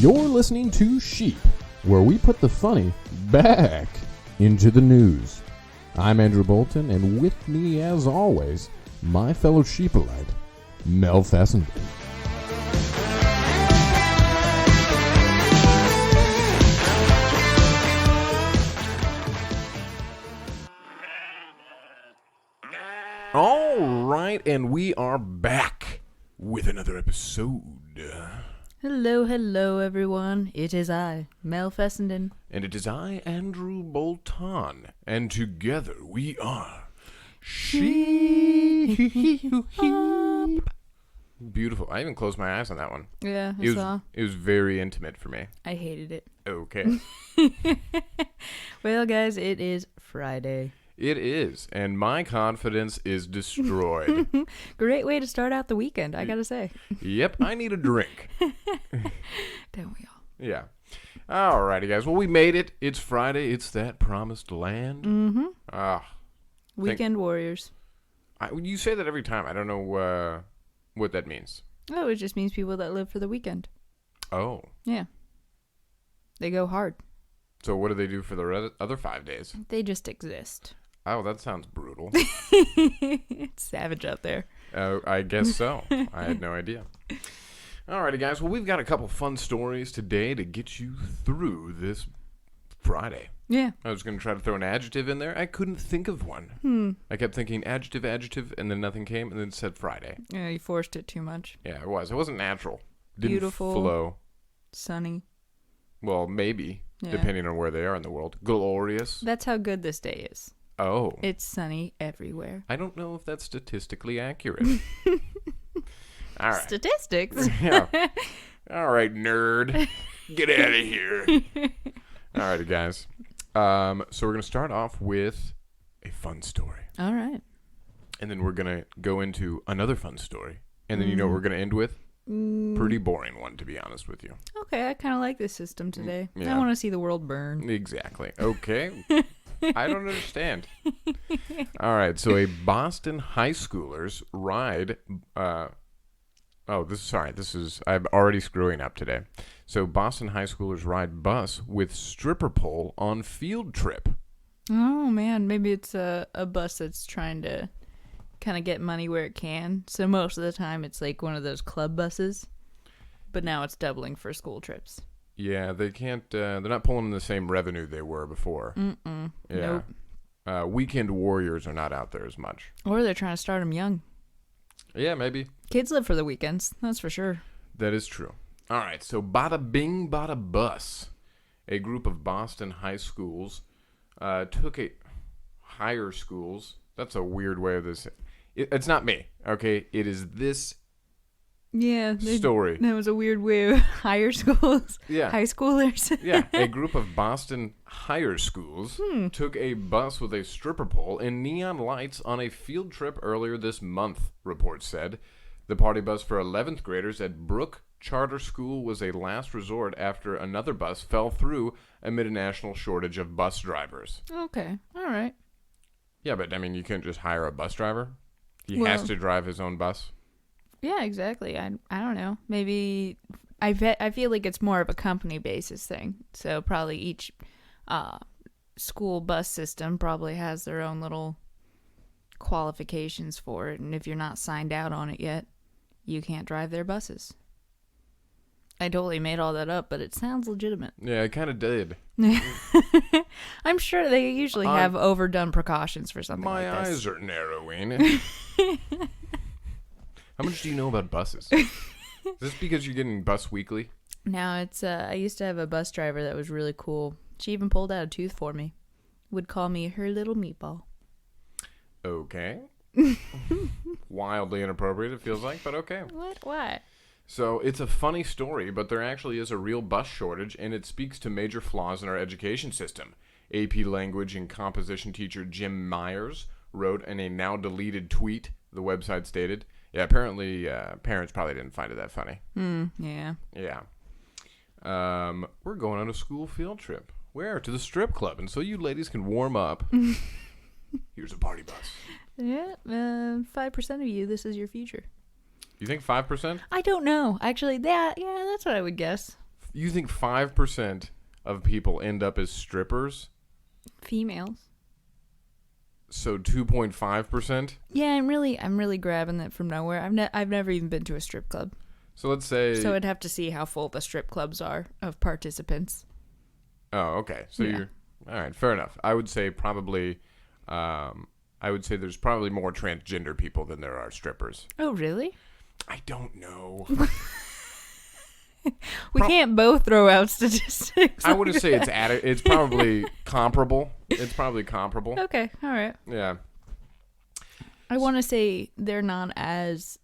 You're listening to Sheep, where we put the funny back into the news. I'm Andrew Bolton, and with me, as always, my fellow Sheepleite, Mel Fessenden. All right, and we are back with another episode. Hello, everyone. It is I, Mel Fessenden. And it is I, Andrew Bolton. And together we are Sheep. Beautiful. I even closed my eyes on that one. Yeah, I saw. It was very intimate for me. I hated it. Okay. Well, guys, it is Friday. It is, and my confidence is destroyed. Great way to start out the weekend, I gotta say. Yep, I need a drink. Don't we all? Yeah. Alrighty, guys. Well, we made it. It's Friday. It's that promised land. Mm-hmm. Weekend warriors. You say that every time. I don't know what that means. Oh, it just means people that live for the weekend. Oh. Yeah. They go hard. So what do they do for the other 5 days? They just exist. Oh, that sounds brutal. It's savage out there. I guess so. I had no idea. Alrighty, guys. Well, we've got a couple fun stories today to get you through this Friday. Yeah. I was going to try to throw an adjective in there. I couldn't think of one. I kept thinking adjective, and then nothing came, and then it said Friday. Yeah, you forced it too much. Yeah, it was. It wasn't natural. Didn't Beautiful. flow. Sunny. Well, maybe, depending on where they are in the world. Glorious. That's how good this day is. Oh. It's sunny everywhere. I don't know if that's statistically accurate. All right. Statistics? Yeah. All right, nerd. Get out of here. All righty, guys. So we're going to start off with a fun story. All right. And then we're going to go into another fun story. And then you know what we're going to end with? Pretty boring one, to be honest with you. Okay, I kind of like this system today. Yeah. I want to see the world burn. Exactly. Okay. I don't understand. All right. So a Boston high schoolers ride. I'm already screwing up today. So Boston high schoolers ride bus with stripper pole on field trip. Oh man, maybe it's a bus that's trying to kind of get money where it can. So most of the time it's like one of those club buses, but now it's doubling for school trips. Yeah, they can't. They're not pulling in the same revenue they were before. Yeah. Nope. Weekend warriors are not out there as much. Or they're trying to start them young. Yeah, maybe. Kids live for the weekends, that's for sure. That is true. All right, so bada bing, bada bus. A group of Boston high schools took a higher schools. That's a weird way of this. It's not me, okay? It is this story. That was a weird way of higher schools. Yeah. High schoolers. Yeah, a group of Boston higher schools took a bus with a stripper pole and neon lights on a field trip earlier this month, reports said. The party bus for 11th graders at Brook Charter School was a last resort after another bus fell through amid a national shortage of bus drivers. Okay, all right. Yeah, but I mean, you can't just hire a bus driver. He has to drive his own bus. Yeah, exactly. I don't know. Maybe I feel like it's more of a company basis thing. So probably each school bus system probably has their own little qualifications for it, and if you're not signed out on it yet, you can't drive their buses. I totally made all that up, but it sounds legitimate. Yeah, it kind of did. I'm sure they usually have overdone precautions for something like this. My eyes are narrowing. How much do you know about buses? Is this because you're getting Bus Weekly? No, it's I used to have a bus driver that was really cool. She even pulled out a tooth for me. Would call me her little meatball. Okay. Wildly inappropriate, it feels like, but okay. What? Why? So it's a funny story, but there actually is a real bus shortage, and it speaks to major flaws in our education system. AP Language and Composition teacher Jim Myers wrote in a now-deleted tweet, the website stated. Yeah, apparently parents probably didn't find it that funny. Yeah. Yeah. We're going on a school field trip. Where? To the strip club. And so you ladies can warm up. Here's a party bus. Yeah, 5% of you, this is your future. You think 5%? I don't know. Actually, that's what I would guess. You think 5% of people end up as strippers? Females. So 2.5%? Yeah, I'm really grabbing that from nowhere. I've never even been to a strip club. So let's say... So I'd have to see how full the strip clubs are of participants. Oh, okay. So you're... All right, fair enough. I would say probably... I would say there's probably more transgender people than there are strippers. Oh, really? I don't know. We can't both throw out statistics. I wouldn't say it's probably comparable. It's probably comparable. Okay, all right. Yeah. I want to say they're not as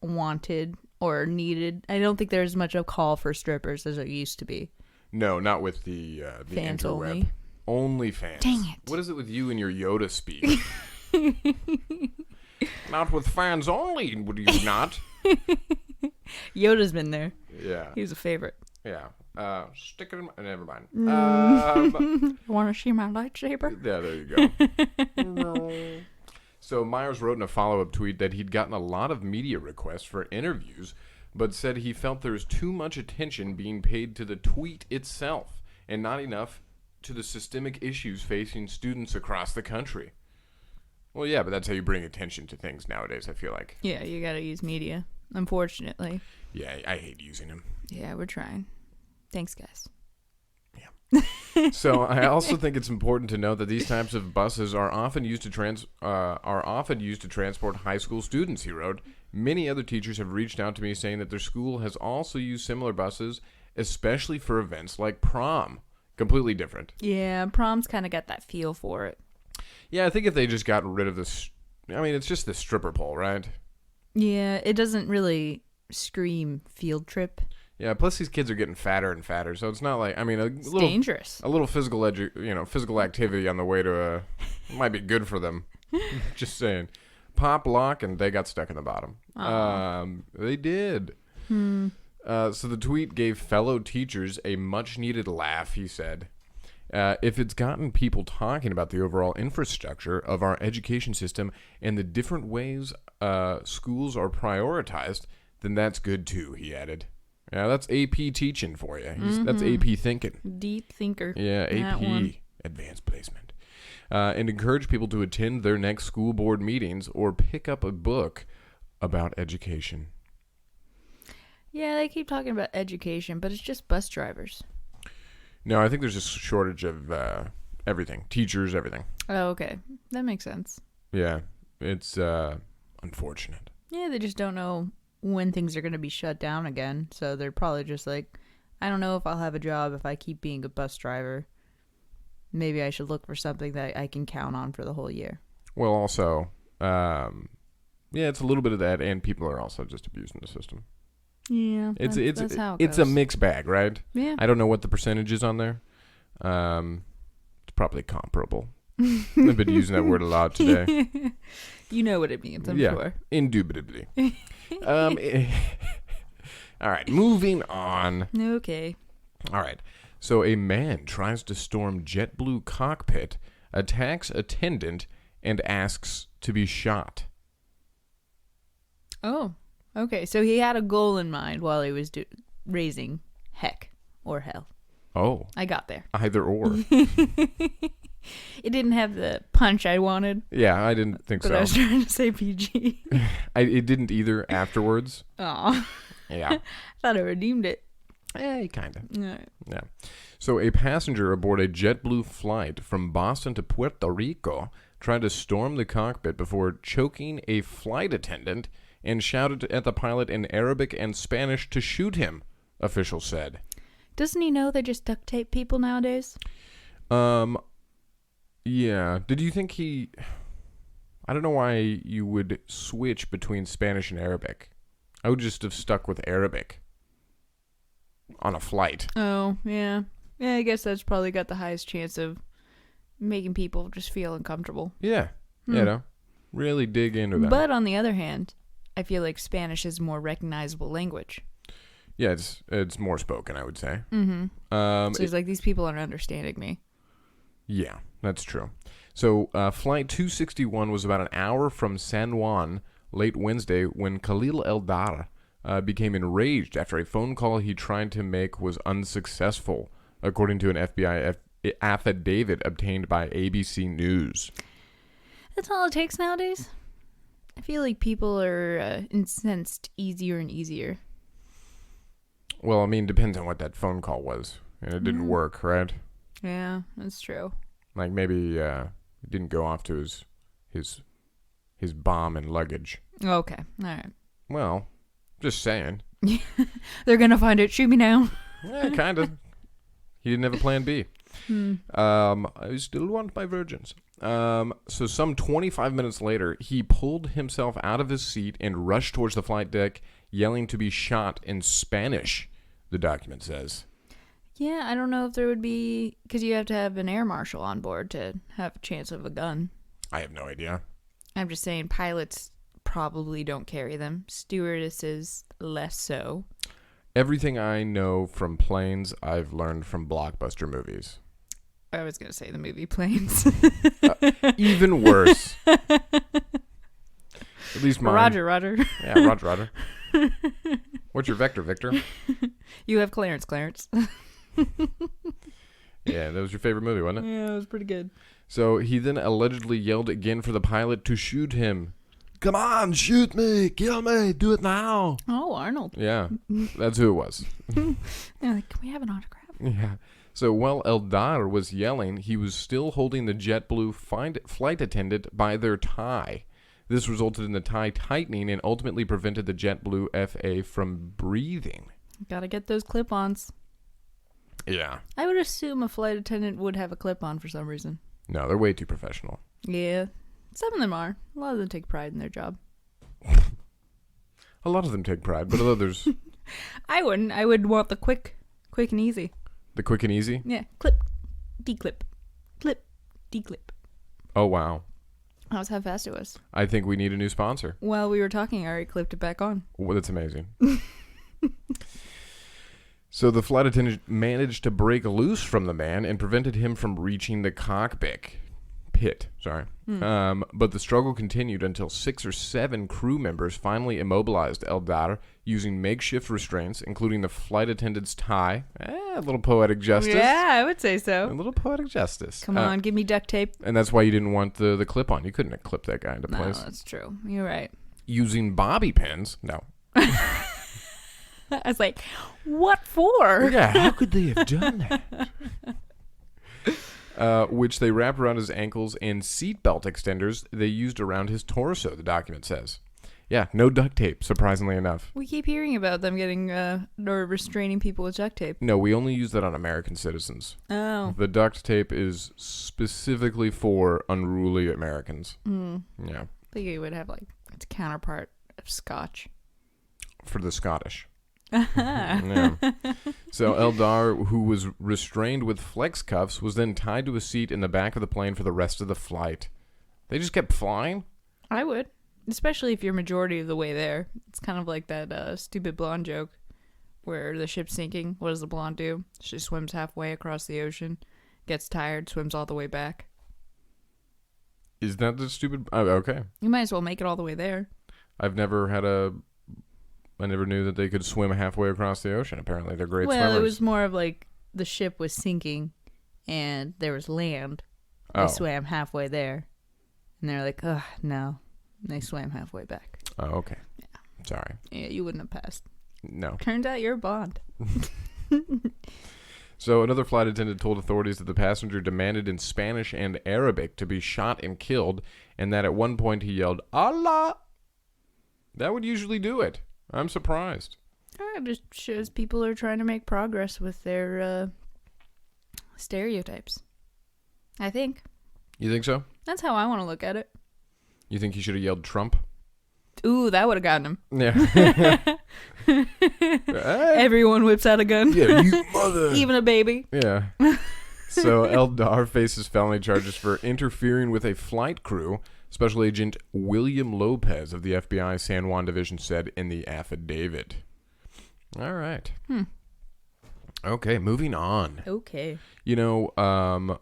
wanted or needed. I don't think there's much of a call for strippers as it used to be. No, not with the Fans interweb. only. OnlyFans. Dang it. What is it with you and your Yoda speak? Not with fans only, would you not? Yoda's been there. Yeah. He was a favorite. Yeah. Stick it in my... Never mind. Want to see my lightsaber? Yeah, there you go. So Myers wrote in a follow-up tweet that he'd gotten a lot of media requests for interviews, but said he felt there was too much attention being paid to the tweet itself and not enough to the systemic issues facing students across the country. Well, yeah, but that's how you bring attention to things nowadays, I feel like. Yeah, you got to use media, unfortunately. Yeah, I hate using them. Yeah, we're trying. Thanks, guys. Yeah. So I also think it's important to note that these types of buses are often used to transport high school students, he wrote. Many other teachers have reached out to me saying that their school has also used similar buses, especially for events like prom. Completely different. Yeah, prom's kind of got that feel for it. Yeah, I think if they just got rid of this... I mean, it's just the stripper pole, right? Yeah, it doesn't really scream field trip. Yeah, plus these kids are getting fatter and fatter, so it's not like... I mean, It's dangerous. A little physical activity on the way to might be good for them. Just saying. Pop, lock, and they got stuck in the bottom. They did. So the tweet gave fellow teachers a much-needed laugh, he said. If it's gotten people talking about the overall infrastructure of our education system and the different ways schools are prioritized, then that's good too, he added. Yeah, that's AP teaching for you. That's AP thinking. Deep thinker. Yeah, AP, advanced placement. And encourage people to attend their next school board meetings or pick up a book about education. Yeah, they keep talking about education, but it's just bus drivers. No, I think there's a shortage of everything. Teachers, everything. Oh, okay. That makes sense. Yeah, it's unfortunate. Yeah, they just don't know when things are going to be shut down again. So they're probably just like, I don't know if I'll have a job if I keep being a bus driver. Maybe I should look for something that I can count on for the whole year. Well, also, yeah, it's a little bit of that, and people are also just abusing the system. Yeah, that's how it goes. It's a mixed bag, right? Yeah. I don't know what the percentage is on there. It's probably comparable. I've been using that word a lot today. You know what it means, I'm sure. Indubitably. All right, moving on. Okay. All right. So a man tries to storm JetBlue cockpit, attacks attendant, and asks to be shot. Oh, okay. So he had a goal in mind while he was raising heck or hell. Oh. I got there. Either or. It didn't have the punch I wanted. Yeah, I didn't think but so. I was trying to say PG. It didn't either afterwards. Aw. Yeah. I thought I redeemed it. Kind of. Right. Yeah. So a passenger aboard a JetBlue flight from Boston to Puerto Rico tried to storm the cockpit before choking a flight attendant and shouted at the pilot in Arabic and Spanish to shoot him, officials said. Doesn't he know they just duct tape people nowadays? Yeah. Did you think he... I don't know why you would switch between Spanish and Arabic. I would just have stuck with Arabic on a flight. Oh, yeah. Yeah, I guess that's probably got the highest chance of making people just feel uncomfortable. Yeah. You know, really dig into that. But on the other hand, I feel like Spanish is a more recognizable language. Yeah, it's more spoken, I would say. Mm-hmm. So it's like, these people aren't understanding me. Yeah, that's true. So Flight 261 was about an hour from San Juan late Wednesday when Khalil Eldar, became enraged after a phone call he tried to make was unsuccessful, according to an FBI affidavit obtained by ABC News. That's all it takes nowadays. I feel like people are incensed easier and easier. Well, I mean, depends on what that phone call was. And it didn't work, right? Yeah, that's true. Like maybe it didn't go off to his bomb and luggage. Okay, all right. Well, just saying. They're going to find it. Shoot me now. Yeah, kind of. He didn't have a plan B. I still want my virgins. So some 25 minutes later, he pulled himself out of his seat and rushed towards the flight deck, yelling to be shot in Spanish, the document says. Yeah, I don't know if there would be... Because you have to have an air marshal on board to have a chance of a gun. I have no idea. I'm just saying pilots probably don't carry them. Stewardesses, less so. Everything I know from planes, I've learned from blockbuster movies. I was going to say the movie Planes. Even worse. At least mine. Roger. Yeah, Roger. What's your vector, Victor? You have Clarence. Yeah, that was your favorite movie, wasn't it? Yeah, it was pretty good. So he then allegedly yelled again for the pilot to shoot him. Come on, shoot me, kill me, do it now. Oh, Arnold. Yeah, that's who it was. They're like, can we have an autograph? Yeah. So while Eldar was yelling, he was still holding the JetBlue flight attendant by their tie. This resulted in the tie tightening and ultimately prevented the JetBlue FA from breathing. Gotta get those clip-ons. Yeah. I would assume a flight attendant would have a clip-on for some reason. No, they're way too professional. Yeah. Some of them are. A lot of them take pride in their job. A lot of them take pride, but others... I wouldn't. I would want the quick and easy. The quick and easy? Yeah. Clip, declip. Clip, declip. Oh, wow. That was how fast it was. I think we need a new sponsor. While we were talking, I already clipped it back on. Well, that's amazing. So the flight attendant managed to break loose from the man and prevented him from reaching the cockpit. But the struggle continued until 6 or 7 crew members finally immobilized Eldar using makeshift restraints, including the flight attendant's tie. A little poetic justice. Yeah, I would say so. A little poetic justice. Come on, give me duct tape. And that's why you didn't want the clip-on. You couldn't have clipped that guy into place. No, that's true. You're right. Using bobby pins? No. I was like, what for? Yeah, how could they have done that? Which they wrapped around his ankles, and seatbelt extenders they used around his torso, the document says. Yeah, no duct tape, surprisingly enough. We keep hearing about them getting or restraining people with duct tape. No, we only use that on American citizens. Oh. The duct tape is specifically for unruly Americans. Yeah. I think it would have like its counterpart of scotch. For the Scottish. Yeah. So Eldar, who was restrained with flex cuffs, was then tied to a seat in the back of the plane for the rest of the flight. They just kept flying? I would. Especially if you're majority of the way there. It's kind of like that stupid blonde joke where the ship's sinking. What does the blonde do? She swims halfway across the ocean, gets tired, swims all the way back. Is that the stupid... Oh, okay. You might as well make it all the way there. I never knew that they could swim halfway across the ocean. Apparently, they're great swimmers. swimmers. Well, it was more of like the ship was sinking and there was land. They swam halfway there. And they're like, oh, no. And they swam halfway back. Oh, okay. Yeah. Sorry. Yeah, you wouldn't have passed. No. Turns out you're a Bond. So another flight attendant told authorities that the passenger demanded in Spanish and Arabic to be shot and killed, and that at one point he yelled, Allah! That would usually do it. I'm surprised. It just shows people are trying to make progress with their stereotypes. I think. You think so? That's how I want to look at it. You think he should have yelled Trump? Ooh, that would have gotten him. Yeah. Everyone whips out a gun. Yeah, you mother. Even a baby. Yeah. So Eldar faces felony charges for interfering with a flight crew, Special Agent William Lopez of the FBI San Juan Division said in the affidavit. All right. Okay, moving on. Okay. You know,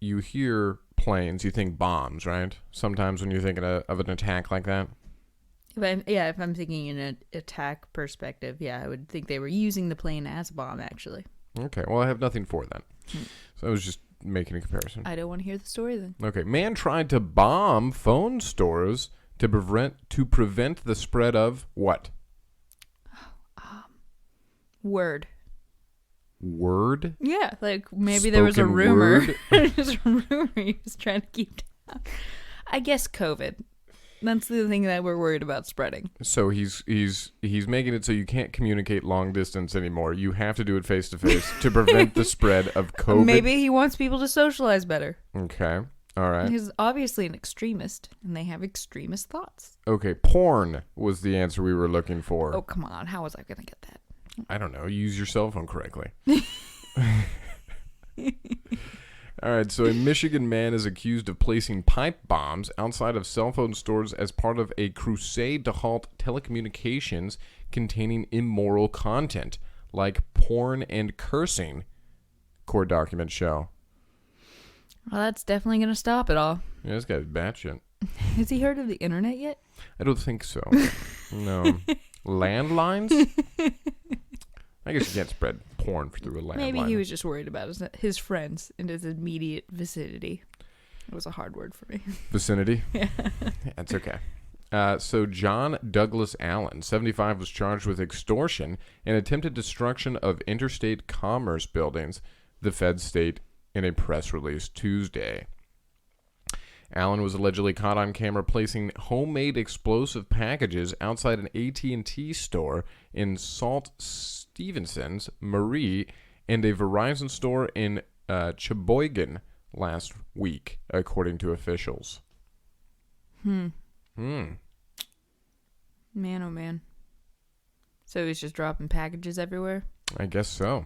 you hear planes, you think bombs, right? Sometimes when you're thinking of an attack like that. If I'm thinking in an attack perspective, I would think they were using the plane as a bomb, actually. Okay, well, I have nothing for that. So I was just making a comparison. I don't want to hear the story then. Okay, man tried to bomb phone stores to prevent the spread of what? Word. Word? Yeah, like maybe there was a Spoken rumor. word? There's a rumor he was trying to keep down. I guess COVID. That's the thing that we're worried about spreading. So he's making it so you can't communicate long distance anymore. You have to do it face to face to prevent the spread of COVID. Maybe he wants people to socialize better. Okay. All right. He's obviously an extremist, and they have extremist thoughts. Okay. Porn was the answer we were looking for. Oh, come on. How was I going to get that? I don't know. Use your cell phone correctly. All right, so a Michigan man is accused of placing pipe bombs outside of cell phone stores as part of a crusade to halt telecommunications containing immoral content, like porn and cursing, court documents show. Well, that's definitely going to stop it all. Yeah, this guy's batshit. Has he heard of the internet yet? I don't think so. No. Landlines? I guess you can't spread porn through a landline. Maybe he was just worried about his friends in his immediate vicinity. It was a hard word for me. Vicinity? Yeah. That's okay. So John Douglas Allen, 75, was charged with extortion and attempted destruction of interstate commerce buildings, the feds state in a press release Tuesday. Allen was allegedly caught on camera placing homemade explosive packages outside an AT&T store in Salt Stevenson's, Marie, and a Verizon store in Sheboygan last week, according to officials. Man, oh man. So he's just dropping packages everywhere? I guess so.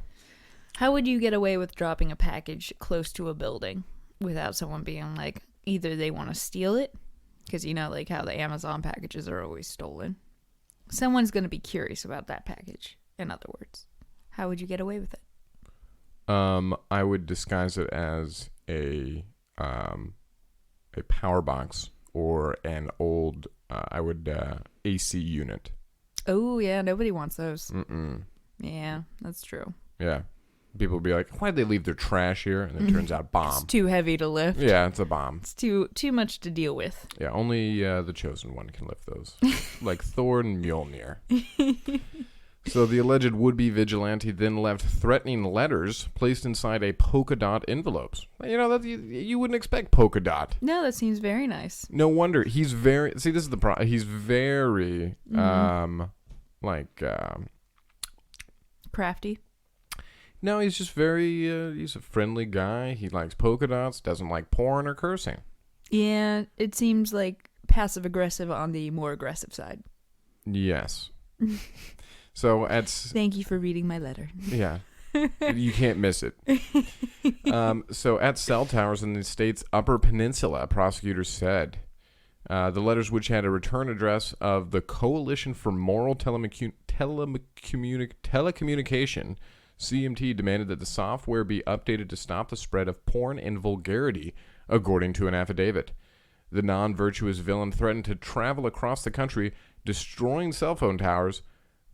How would you get away with dropping a package close to a building without someone being like, either they want to steal it, because you know, like how the Amazon packages are always stolen. Someone's going to be curious about that package, in other words. How would you get away with it? I would disguise it as a power box or an old, AC unit. Oh, yeah, nobody wants those. Mm-mm. Yeah, that's true. Yeah. People will be like, why'd they leave their trash here? And it turns out bomb. It's too heavy to lift. Yeah, it's a bomb. It's too much to deal with. Yeah, only the chosen one can lift those. Like Thor and Mjolnir. So the alleged would-be vigilante then left threatening letters placed inside a polka dot envelopes. You know, you wouldn't expect polka dot. No, that seems very nice. No wonder. He's very... See, this is the problem. He's very, crafty. No, he's just very... he's a friendly guy. He likes polka dots, doesn't like porn or cursing. Yeah, it seems like passive-aggressive on the more aggressive side. Yes. So Thank you for reading my letter. Yeah. You can't miss it. So at cell towers in the state's Upper Peninsula, prosecutors said the letters, which had a return address of the Coalition for Moral Telecommunication, CMT, demanded that the software be updated to stop the spread of porn and vulgarity, according to an affidavit. The non-virtuous villain threatened to travel across the country, destroying cell phone towers,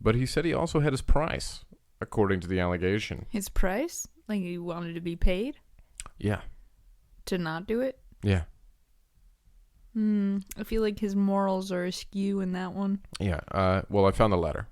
but he said he also had his price, according to the allegation. His price? Like he wanted to be paid? Yeah. To not do it? Yeah. I feel like his morals are askew in that one. Yeah. Well, I found the letter.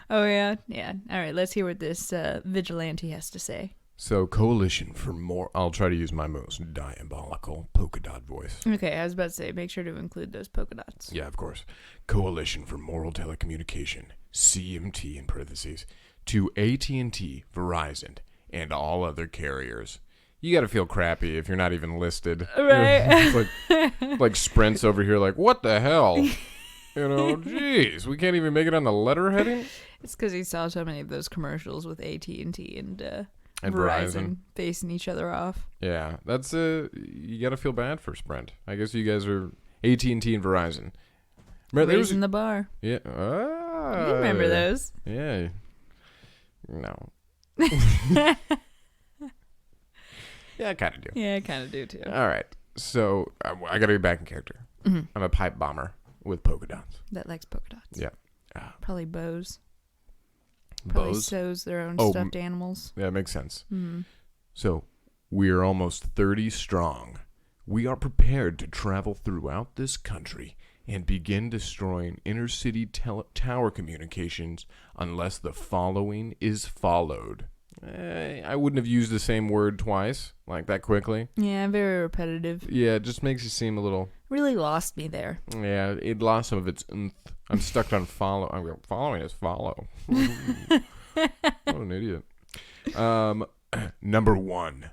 Oh, yeah? Yeah. All right, let's hear what this vigilante has to say. So, Coalition for More... I'll try to use my most diabolical polka dot voice. Okay, I was about to say, make sure to include those polka dots. Yeah, of course. Coalition for Moral Telecommunication, CMT in parentheses, to AT&T, Verizon, and all other carriers. You gotta feel crappy if you're not even listed. Right. It's like Sprint's over here like, what the hell? You know, jeez, we can't even make it on the letter heading? It's because he saw so many of those commercials with AT&T and Verizon facing each other off. Yeah, that's you gotta feel bad for Sprint. I guess you guys are AT&T and Verizon. Raising the bar. Yeah. You remember those? Yeah. No. Yeah, I kind of do. Yeah, I kind of do too. All right. So I got to get back in character. Mm-hmm. I'm a pipe bomber. with polka dots. That likes polka dots. Yeah. Probably bows. Probably Bows? sews their own stuffed animals. Yeah, makes sense. Mm-hmm. So, we are almost 30 strong. We are prepared to travel throughout this country and begin destroying inner-city tower communications unless the following is followed. I wouldn't have used the same word twice, like that quickly. Yeah, very repetitive. Yeah, it just makes you seem a little... Really lost me there. Yeah, it lost some of its oomph. I'm stuck on follow. I'm going, following is follow. What an idiot. Number 1.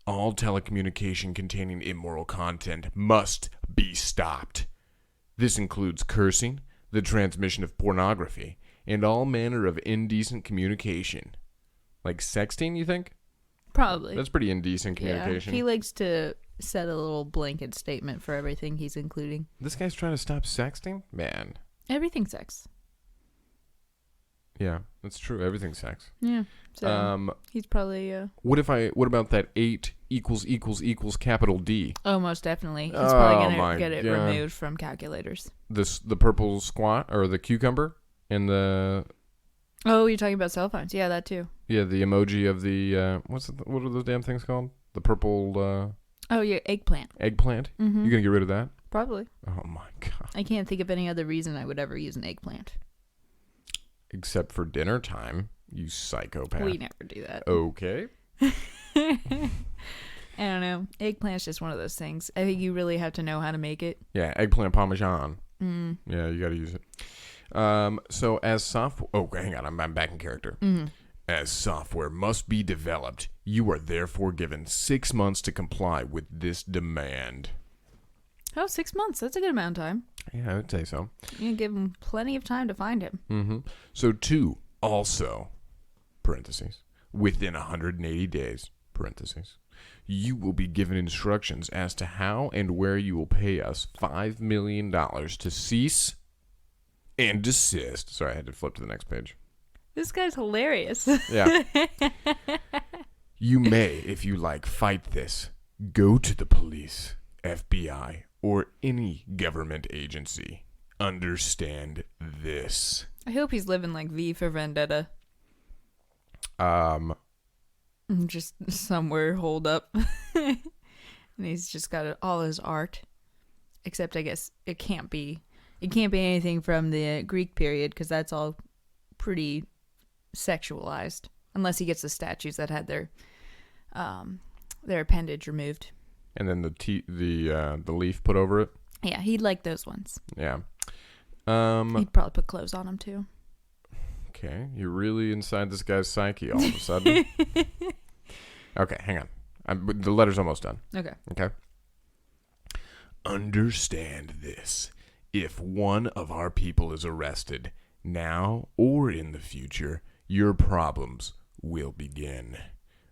All telecommunication containing immoral content must be stopped. This includes cursing, the transmission of pornography, and all manner of indecent communication. Like sexting, you think? Probably. That's pretty indecent communication. Yeah, he likes to set a little blanket statement for everything he's including. This guy's trying to stop sexting? Man. Everything's sex. Yeah, that's true. Everything's sex. Yeah. So he's probably What about that 8 = capital D? Oh, most definitely. He's probably gonna get it God. removed from calculators. The purple squat or the cucumber and the Oh, you're talking about cell phones. Yeah, that too. Yeah, the emoji of the what are those damn things called? The purple Oh, yeah, eggplant. Eggplant? Mm-hmm. You gonna get rid of that? Probably. Oh my god. I can't think of any other reason I would ever use an eggplant. Except for dinner time, you psychopath. We never do that. Okay. I don't know. Eggplant's just one of those things. I think you really have to know how to make it. Yeah, eggplant parmesan. Mm. Yeah, you gotta use it. So as software... Oh, hang on. I'm back in character. Mm-hmm. As software must be developed, you are therefore given 6 months to comply with this demand. Oh, 6 months. That's a good amount of time. Yeah, I would say so. You can give him plenty of time to find him. Mm-hmm. So 2, also, parentheses, within 180 days, parentheses, you will be given instructions as to how and where you will pay us $5 million to cease and desist. Sorry, I had to flip to the next page. This guy's hilarious. Yeah. You may, if you like, fight this. Go to the police, FBI, or any government agency. Understand this. I hope he's living like V for Vendetta. Just somewhere holed up. And he's just got all his art. Except I guess it can't be anything from the Greek period because that's all pretty sexualized. Unless he gets the statues that had their appendage removed. And then the leaf put over it. Yeah, he'd like those ones. Yeah. He'd probably put clothes on them too. Okay, you're really inside this guy's psyche all of a sudden. Okay, hang on. The letter's almost done. Okay. Understand this. If one of our people is arrested, now or in the future, your problems will begin.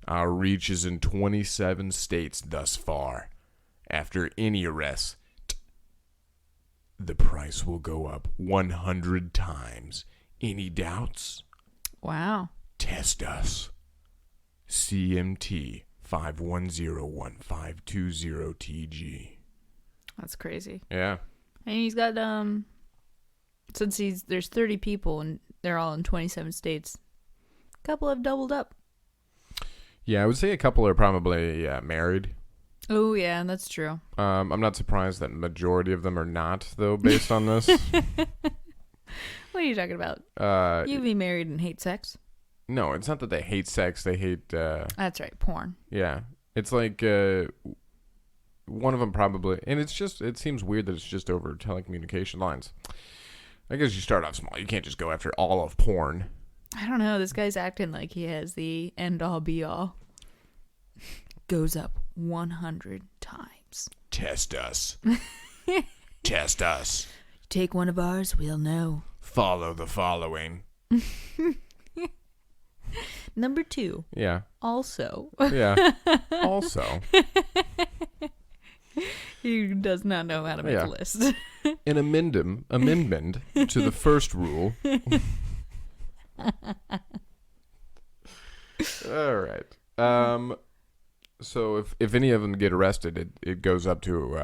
Our reach is in 27 states thus far. After any arrest, the price will go up 100 times. Any doubts? Wow. Test us. CMT 5101520TG. That's crazy. Yeah. And he's got since there's 30 people and they're all in 27 states. A couple have doubled up. Yeah, I would say a couple are probably married. Oh yeah, that's true. I'm not surprised that majority of them are not, though, based on this. What are you talking about? You'd be married and hate sex? No, it's not that they hate sex. They hate... That's right, porn. Yeah. It's like one of them probably... And it seems weird that it's just over telecommunication lines. I guess you start off small. You can't just go after all of porn. I don't know. This guy's acting like he has the end-all, be-all. Goes up 100 times. Test us. Test us. Take one of ours, we'll know. Follow the following. Number 2. Yeah. Also. Yeah. Also. He does not know how to make a list. An amendment to the first rule. All right. So if any of them get arrested, it goes up to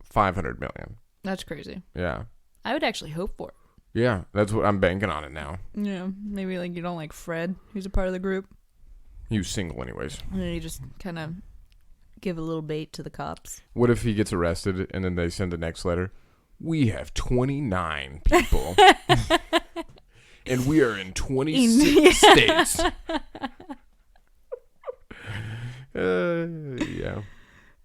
500 million. That's crazy. Yeah. I would actually hope for it. Yeah, that's what I'm banking on it now. Yeah, maybe like you don't like Fred, who's a part of the group. He was single anyways. And then you just kind of give a little bait to the cops. What if he gets arrested and then they send the next letter? We have 29 people. And we are in 26 states. Yeah.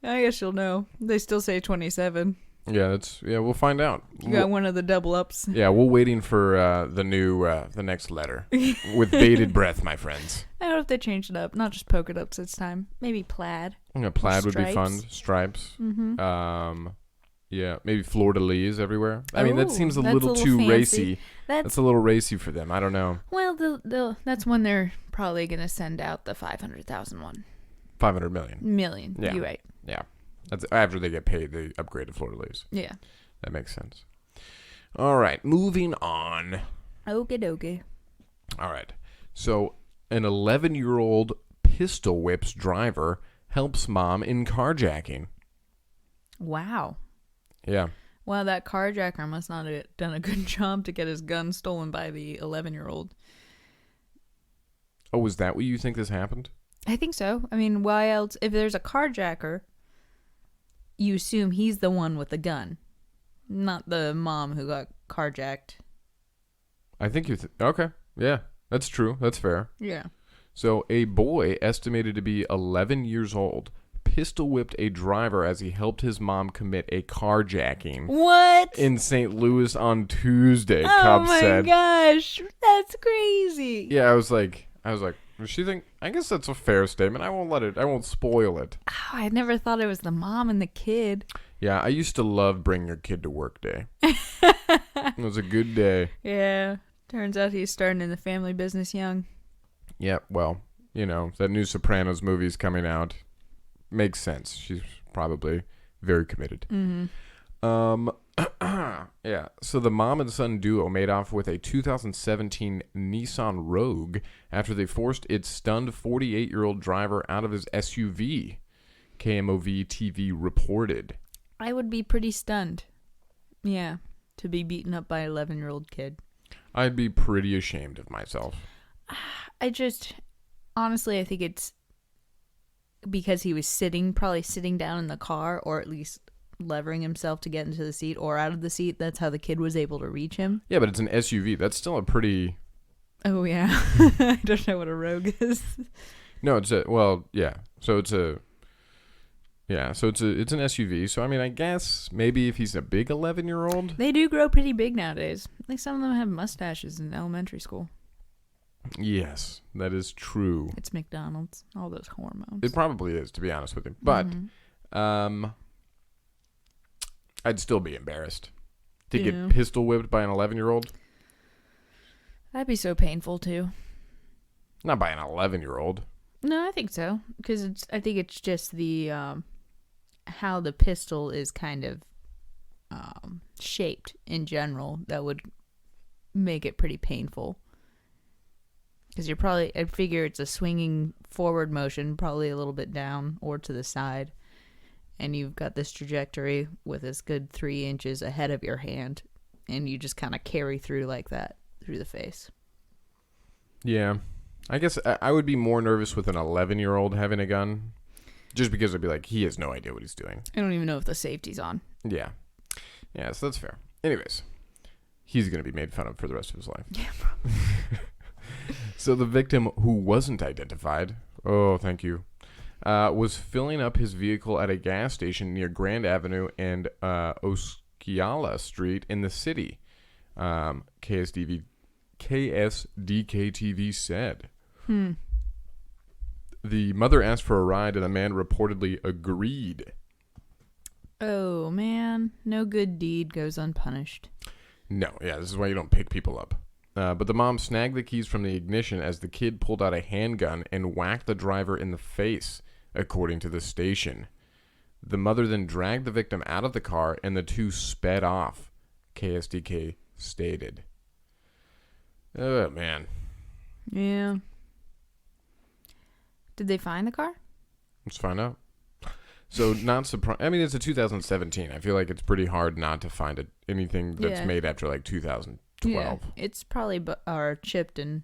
I guess you'll know. They still say 27. Yeah, we'll find out. You got one of the double ups. Yeah, we're waiting for the next letter with bated breath, my friends. I hope they change it up, not just polka dots this time. Maybe plaid. Yeah, plaid would be Stripes. fun. Stripes. Mm-hmm. Yeah, maybe fleur-de-lis everywhere. I mean, that seems a little too fancy. racy. That's a little racy for them. I don't know. Well, that's when they're probably gonna send out the 500,000 one. 500 million. Million. Yeah. You're right. Yeah. That's after they get paid, they upgrade to fleur-de-lis. Yeah. That makes sense. All right, moving on. Okie dokie. All right. So, an 11-year-old pistol whips driver helps mom in carjacking. Wow. Yeah. Well, that carjacker must not have done a good job to get his gun stolen by the 11-year-old. Oh, is that what you think this happened? I think so. I mean, why else? If there's a carjacker, you assume he's the one with the gun, not the mom who got carjacked. I think you... Okay. Yeah, that's true. That's fair. Yeah. So, a boy estimated to be 11 years old pistol whipped a driver as he helped his mom commit a carjacking. What? In St. Louis on Tuesday, Oh cops my said. gosh, that's crazy. Yeah, I was like, does she think? I guess that's a fair statement. I won't spoil it. Oh, I never thought it was the mom and the kid. Yeah, I used to love Bring Your Kid to Work Day. It was a good day. Yeah. Turns out he's starting in the family business young. Yeah, well, that new Sopranos movie's coming out. Makes sense. She's probably very committed. Mm-hmm. Yeah. So the mom and son duo made off with a 2017 Nissan Rogue after they forced its stunned 48-year-old driver out of his SUV. KMOV TV reported. I would be pretty stunned. Yeah. To be beaten up by an 11-year-old kid. I'd be pretty ashamed of myself. Honestly, I think it's because he was probably sitting down in the car, or at least levering himself to get into the seat or out of the seat. That's how the kid was able to reach him. Yeah, but it's an SUV. That's still a pretty... Oh, yeah. I don't know what a Rogue is. No, it's yeah. So it's an SUV. So, I mean, I guess maybe if he's a big 11-year-old. They do grow pretty big nowadays. Like some of them have mustaches in elementary school. Yes, that is true. It's McDonald's. All those hormones. It probably is, to be honest with you. But, I'd still be embarrassed to get pistol whipped by an 11-year-old. That'd be so painful, too. Not by an 11-year-old. No, I think so. Because I think it's just the... how the pistol is kind of shaped in general that would make it pretty painful. Because I figure it's a swinging forward motion, probably a little bit down or to the side. And you've got this trajectory with this good 3 inches ahead of your hand. And you just kind of carry through like that, through the face. Yeah. I guess I would be more nervous with an 11-year-old having a gun. Just because I'd be like, he has no idea what he's doing. I don't even know if the safety's on. Yeah. Yeah, so that's fair. Anyways, he's going to be made fun of for the rest of his life. Yeah, probably. So the victim, who wasn't identified, oh, thank you, was filling up his vehicle at a gas station near Grand Avenue and Osceola Street in the city, KSDK-TV said. The mother asked for a ride, and the man reportedly agreed. Oh, man. No good deed goes unpunished. No, yeah, this is why you don't pick people up. But the mom snagged the keys from the ignition as the kid pulled out a handgun and whacked the driver in the face, according to the station. The mother then dragged the victim out of the car, and the two sped off, KSDK stated. Oh, man. Yeah. Did they find the car? Let's find out. So not surprised. I mean, it's a 2017. I feel like it's pretty hard not to find anything that's made after like 2012. Yeah, it's probably chipped and.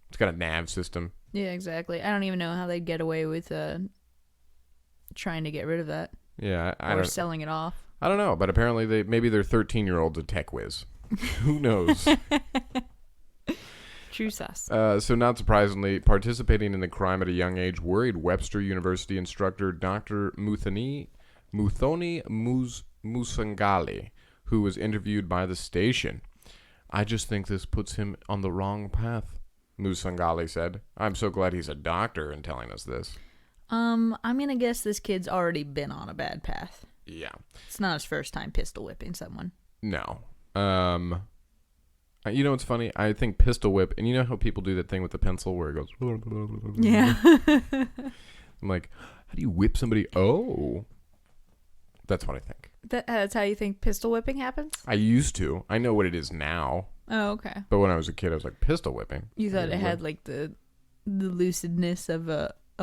It's got a nav system. Yeah, exactly. I don't even know how they'd get away with trying to get rid of that. Yeah, or selling it off. I don't know, but apparently maybe their 13-year-old's a tech whiz. Who knows? True sauce. So not surprisingly, participating in the crime at a young age worried Webster University instructor Dr. Muthoni Musangali, who was interviewed by the station. I just think this puts him on the wrong path, Musangali said. I'm so glad he's a doctor in telling us this. I'm going to guess this kid's already been on a bad path. Yeah. It's not his first time pistol whipping someone. No. You know what's funny? I think pistol whip, and you know how people do that thing with the pencil where it goes... Yeah. I'm like, how do you whip somebody? Oh. That's what I think. That's how you think pistol whipping happens? I used to. I know what it is now. Oh, okay. But when I was a kid, I was like, pistol whipping. You thought it had like the lucidness of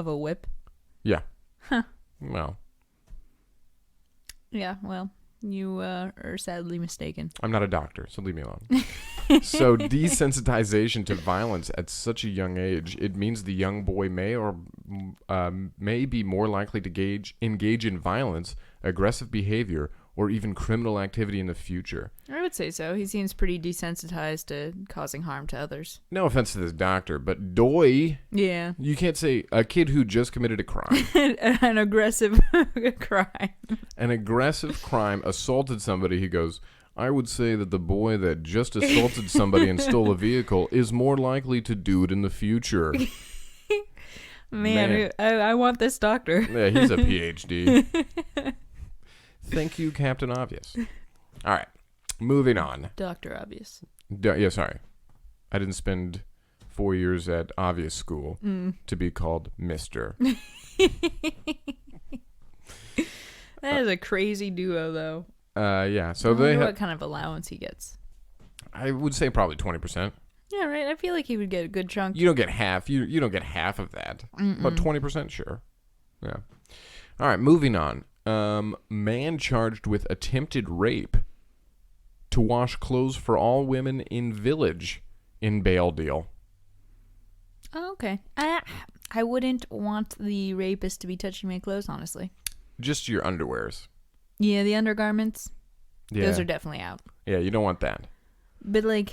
a whip? Yeah. Huh. Well. Yeah, well, you are sadly mistaken. I'm not a doctor, so leave me alone. So desensitization to violence at such a young age, it means the young boy may be more likely to engage in violence, aggressive behavior, or even criminal activity in the future. I would say so. He seems pretty desensitized to causing harm to others. No offense to this doctor, but doy. Yeah. You can't say a kid who just committed a crime. An aggressive crime. An aggressive crime, assaulted somebody. He goes, I would say that the boy that just assaulted somebody and stole a vehicle is more likely to do it in the future. Man. I want this doctor. Yeah, he's a PhD. Thank you, Captain Obvious. All right, moving on. Dr. Obvious. Yeah, sorry. I didn't spend 4 years at Obvious School to be called Mr. That is a crazy duo, though. Yeah, so I wonder what kind of allowance he gets. I would say probably 20%. Yeah, right. I feel like he would get a good chunk. You don't get half. You don't get half of that. But 20%, sure. Yeah. All right, moving on. Man charged with attempted rape to wash clothes for all women in village in bail deal. Oh, okay. I wouldn't want the rapist to be touching my clothes, honestly. Just your underwears. Yeah, the undergarments. Yeah. Those are definitely out. Yeah, you don't want that. But, like,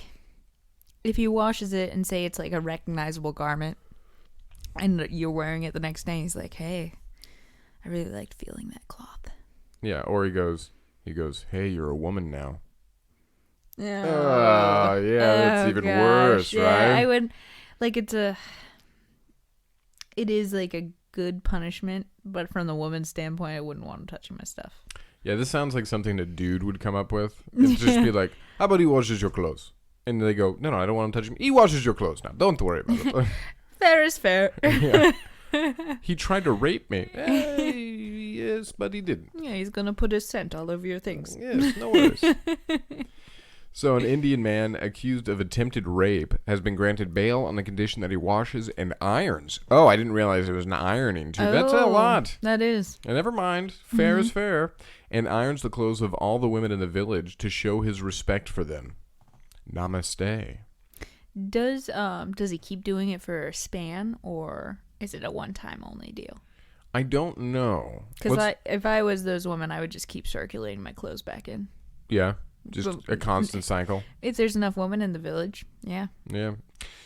if he washes it and say it's, like, a recognizable garment and you're wearing it the next day, he's like, hey, I really liked feeling that cloth. Yeah, or he goes, hey, you're a woman now. Yeah. Oh, yeah, that's even worse, yeah, right? I would, like, it is, like, a good punishment, but from the woman's standpoint, I wouldn't want him touching my stuff. Yeah, this sounds like something a dude would come up with. It'd just be like, how about he washes your clothes? And they go, no, I don't want him touching me. He washes your clothes now. Don't worry about it. Fair is fair. Yeah. He tried to rape me. Yes, but he didn't. Yeah, he's going to put his scent all over your things. Yes, no worries. So an Indian man accused of attempted rape has been granted bail on the condition that he washes and irons. Oh, I didn't realize it was an ironing too. That's a lot. That is. And never mind. Fair is fair. And irons the clothes of all the women in the village to show his respect for them. Namaste. Does he keep doing it for a span, or is it a one-time only deal? I don't know. Because if I was those women, I would just keep circulating my clothes back in. Yeah, just a constant cycle. If there's enough women in the village, yeah. Yeah.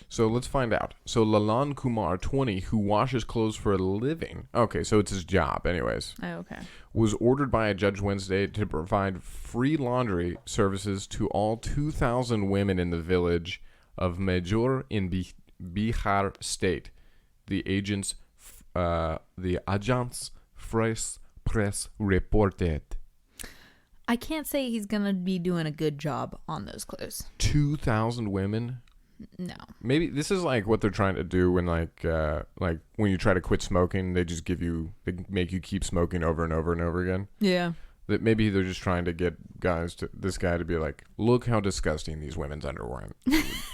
So let's find out. So Lalan Kumar, 20, who washes clothes for a living. Okay, so it's his job anyways. Oh, okay. Was ordered by a judge Wednesday to provide free laundry services to all 2,000 women in the village of Major in Bihar state. The Agence France Presse reported. I can't say he's going to be doing a good job on those clothes. 2,000 women? No. Maybe this is like what they're trying to do when like when you try to quit smoking, they make you keep smoking over and over and over again. Yeah. That maybe they're just trying to get this guy to be like, look how disgusting these women's underwear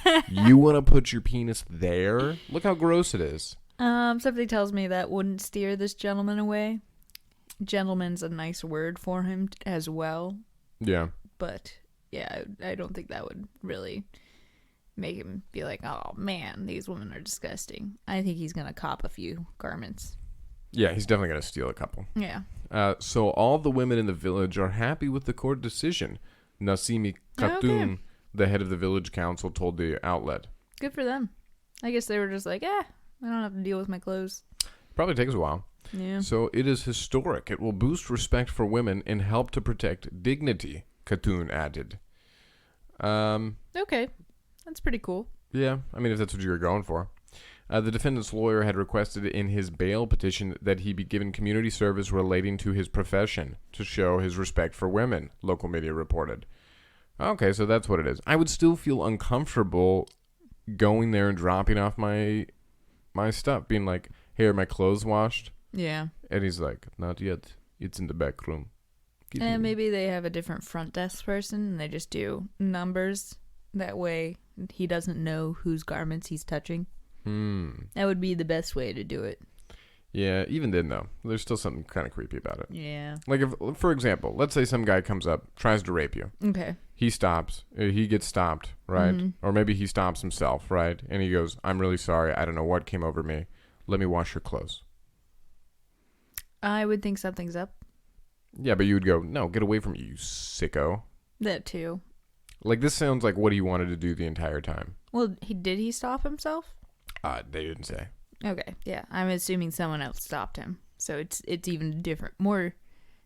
are. You want to put your penis there? Look how gross it is. Something tells me that wouldn't steer this gentleman away. gentleman's a nice word for him as well. Yeah. But yeah, I don't think that would really make him be like, oh man, these women are disgusting. I think he's gonna cop a few garments. Yeah, he's definitely going to steal a couple. Yeah. So all the women in the village are happy with the court decision. Nasimi Khatun, the head of the village council, told the outlet. Good for them. I guess they were just like, I don't have to deal with my clothes. Probably takes a while. Yeah. So it is historic. It will boost respect for women and help to protect dignity, Khatun added. Okay. That's pretty cool. Yeah, I mean, if that's what you were going for. The defendant's lawyer had requested in his bail petition that he be given community service relating to his profession to show his respect for women, local media reported. Okay, so that's what it is. I would still feel uncomfortable going there and dropping off my stuff, being like, hey, are my clothes washed? Yeah. And he's like, not yet. It's in the back room. And maybe they have a different front desk person and they just do numbers. That way he doesn't know whose garments he's touching. That would be the best way to do it. Yeah, even then, though, there's still something kind of creepy about it. Yeah. Like, if, for example, let's say some guy comes up, tries to rape you. Okay. He stops. He gets stopped, right? Mm-hmm. Or maybe he stops himself, right? And he goes, I'm really sorry. I don't know what came over me. Let me wash your clothes. I would think something's up. Yeah, but you would go, no, get away from me, you sicko. That too. Like, this sounds like what he wanted to do the entire time. Well, did he stop himself? They didn't say. Okay, yeah. I'm assuming someone else stopped him. So it's even different, more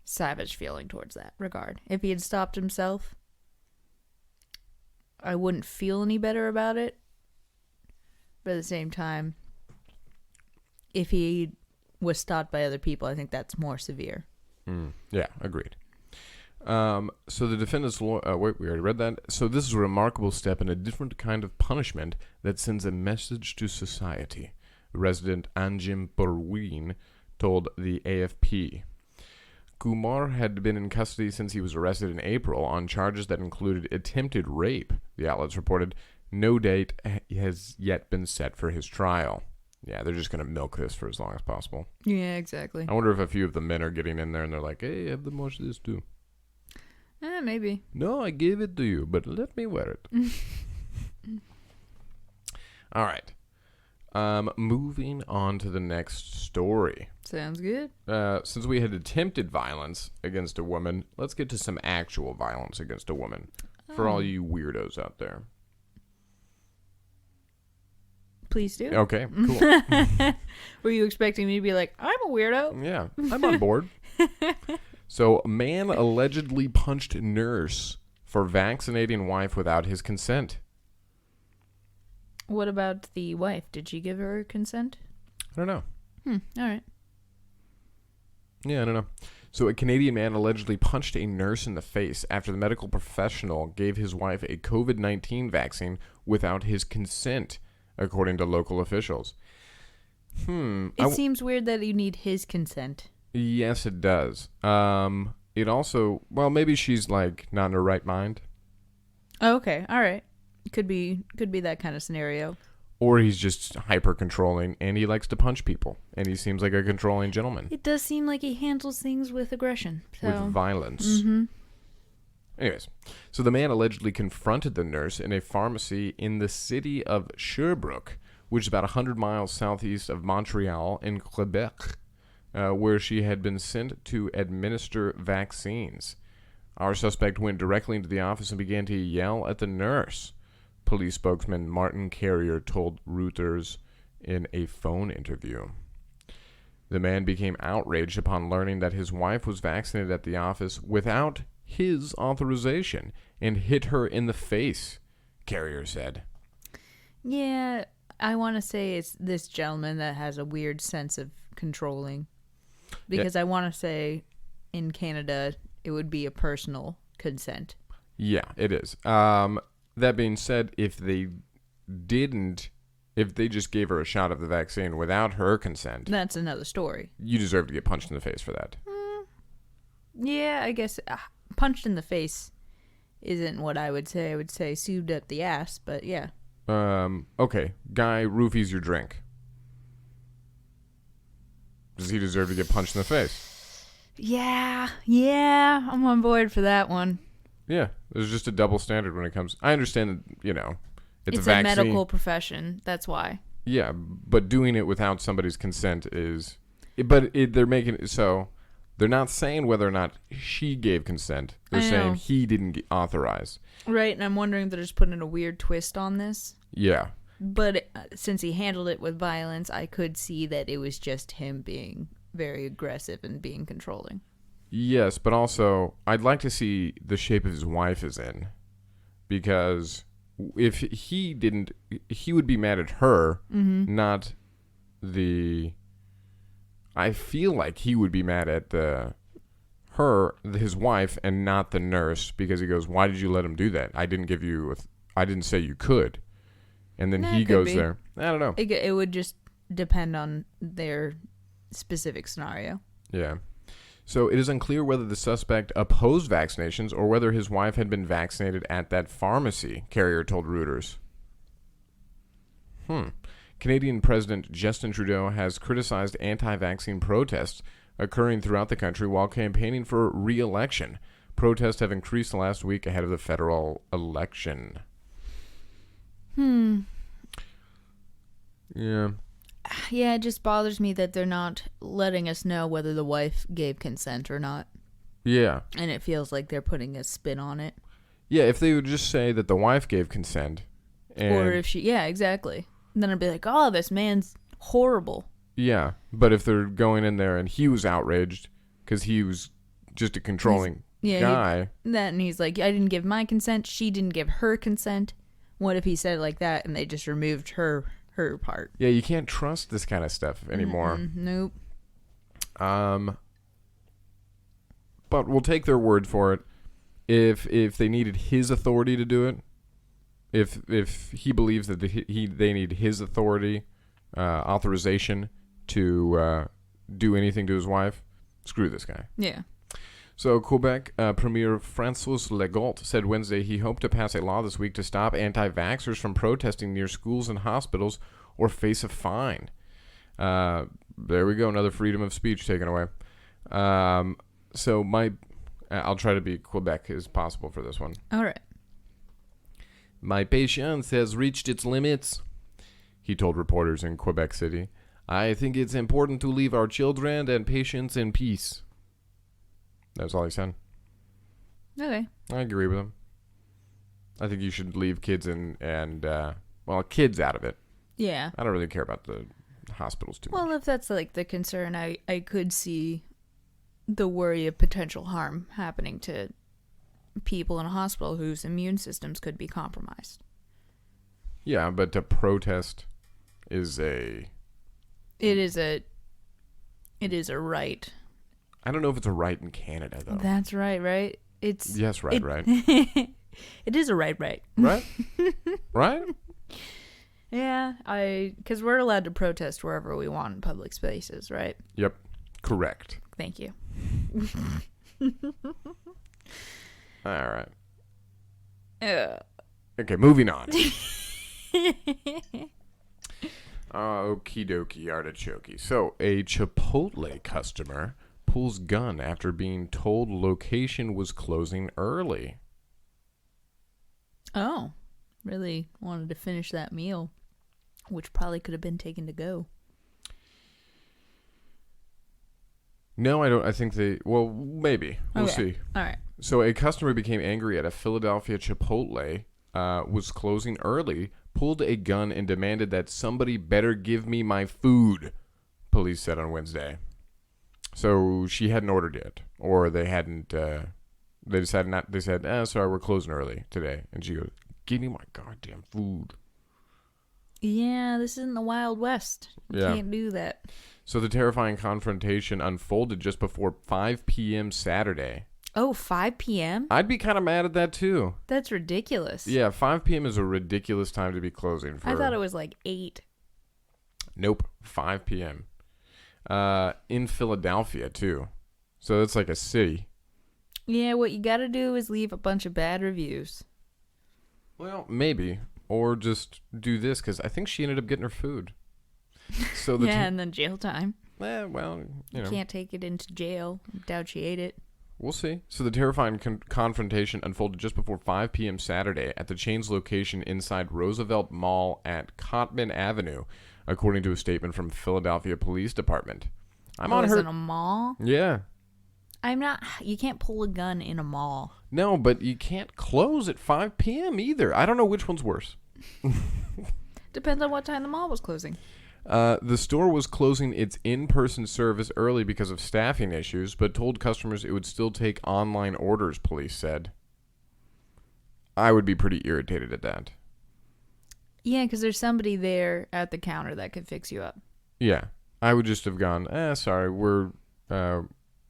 savage feeling towards that regard. If he had stopped himself, I wouldn't feel any better about it. But at the same time, if he was stopped by other people, I think that's more severe. Yeah, agreed. So the defendant's lawyer, wait, we already read that. So this is a remarkable step in a different kind of punishment that sends a message to society. Resident Anjim Purween told the AFP. Kumar had been in custody since he was arrested in April on charges that included attempted rape, the outlets reported. No date has yet been set for his trial. Yeah, they're just going to milk this for as long as possible. Yeah, exactly. I wonder if a few of the men are getting in there and they're like, hey, have them watch this too. Maybe. No, I gave it to you, but let me wear it. All right. Moving on to the next story. Sounds good. Since we had attempted violence against a woman, let's get to some actual violence against a woman for all you weirdos out there. Please do. Okay, cool. Were you expecting me to be like, I'm a weirdo? Yeah, I'm on board. So, man allegedly punched nurse for vaccinating wife without his consent. What about the wife? Did she give her consent? I don't know. All right. Yeah, I don't know. So, a Canadian man allegedly punched a nurse in the face after the medical professional gave his wife a COVID-19 vaccine without his consent, according to local officials. It seems weird that you need his consent. Yes, it does. It also, well, maybe she's like not in her right mind. Oh, okay, all right. Could be that kind of scenario. Or he's just hyper controlling and he likes to punch people, and he seems like a controlling gentleman. It does seem like he handles things with aggression, with violence. Mm-hmm. Anyways, so the man allegedly confronted the nurse in a pharmacy in the city of Sherbrooke, which is about 100 miles southeast of Montreal in Quebec. Where she had been sent to administer vaccines. Our suspect went directly into the office and began to yell at the nurse. Police spokesman Martin Carrier told Reuters in a phone interview. The man became outraged upon learning that his wife was vaccinated at the office without his authorization and hit her in the face, Carrier said. Yeah, I want to say it's this gentleman that has a weird sense of controlling. Because I want to say in Canada, it would be a personal consent. Yeah, it is. That being said, if they just gave her a shot of the vaccine without her consent, that's another story. You deserve to get punched in the face for that. Yeah, I guess punched in the face isn't what I would say. I would say soothed up the ass, but yeah. Okay. Guy roofies your drink. Does he deserve to get punched in the face? Yeah, I'm on board for that one. Yeah, there's just a double standard when it comes. I understand that, it's a It's a vaccine. medical profession. That's why. Yeah, but doing it without somebody's consent is. They're making it so. They're not saying whether or not she gave consent. They're I know. saying he didn't authorize. Right, and I'm wondering if they're just putting a weird twist on this. Yeah. But since he handled it with violence, I could see that it was just him being very aggressive and being controlling. Yes, but also I'd like to see the shape of his wife is in, because if he didn't, he would be mad at her, not the. I feel like he would be mad at his wife, and not the nurse, because he goes, "Why did you let him do that? I didn't give you. I didn't say you could." And then he goes there. I don't know. It would just depend on their specific scenario. Yeah. So it is unclear whether the suspect opposed vaccinations or whether his wife had been vaccinated at that pharmacy, Carrier told Reuters. Canadian President Justin Trudeau has criticized anti-vaccine protests occurring throughout the country while campaigning for re-election. Protests have increased last week ahead of the federal election. Yeah. Yeah, it just bothers me that they're not letting us know whether the wife gave consent or not. Yeah. And it feels like they're putting a spin on it. Yeah, if they would just say that the wife gave consent. Or if she... Yeah, exactly. And then I'd be like, oh, this man's horrible. Yeah, but if they're going in there and he was outraged because he was just a controlling guy. And he's like, I didn't give my consent. She didn't give her consent. What if he said it like that and they just removed her part? Yeah, you can't trust this kind of stuff anymore. Nope. But we'll take their word for it. If they needed his authority to do it, if he believes that they need his authority, authorization to do anything to his wife, screw this guy. Yeah. So Quebec Premier François Legault said Wednesday he hoped to pass a law this week to stop anti-vaxxers from protesting near schools and hospitals or face a fine. There we go, another freedom of speech taken away. I'll try to be Quebec as possible for this one. All right. My patience has reached its limits, he told reporters in Quebec City. I think it's important to leave our children and patients in peace. That's all he said. Okay. I agree with him. I think you should leave kids kids out of it. Yeah. I don't really care about the hospitals too much. Well, if that's like the concern, I could see the worry of potential harm happening to people in a hospital whose immune systems could be compromised. Yeah, but to protest is It is a right. I don't know if it's a right in Canada, though. That's right? It's... Yes, right. It is a right. Right? Right? Yeah, because we're allowed to protest wherever we want in public spaces, right? Yep, correct. Thank you. All right. Okay, moving on. Okie dokie, artichoke. So, a Chipotle customer pulls gun after being told location was closing early. Oh, really wanted to finish that meal, which probably could have been taken to go. No, I don't. I think maybe. We'll see. All right. So a customer became angry at a Philadelphia Chipotle, was closing early, pulled a gun, and demanded that somebody better give me my food, police said on Wednesday. So she hadn't ordered yet, or they hadn't, they decided not, they said, sorry, we're closing early today. And she goes, give me my goddamn food. Yeah, this isn't the Wild West. You can't do that. So the terrifying confrontation unfolded just before 5 p.m. Saturday. Oh, 5 p.m.? I'd be kind of mad at that, too. That's ridiculous. Yeah, 5 p.m. is a ridiculous time to be closing. I thought it was like 8. Nope, 5 p.m. In Philadelphia, too. So that's like a city. Yeah, what you gotta do is leave a bunch of bad reviews. Well, maybe. Or just do this, because I think she ended up getting her food. So and then jail time. Well, You can't take it into jail. Doubt she ate it. We'll see. So the terrifying confrontation unfolded just before 5 p.m. Saturday at the chain's location inside Roosevelt Mall at Cottman Avenue, according to a statement from Philadelphia Police Department. I'm on her. In a mall? Yeah. I'm not. You can't pull a gun in a mall. No, but you can't close at 5 p.m. either. I don't know which one's worse. Depends on what time the mall was closing. The store was closing its in-person service early because of staffing issues, but told customers it would still take online orders, police said. I would be pretty irritated at that. Yeah, because there's somebody there at the counter that could fix you up. Yeah. I would just have gone, sorry, we're,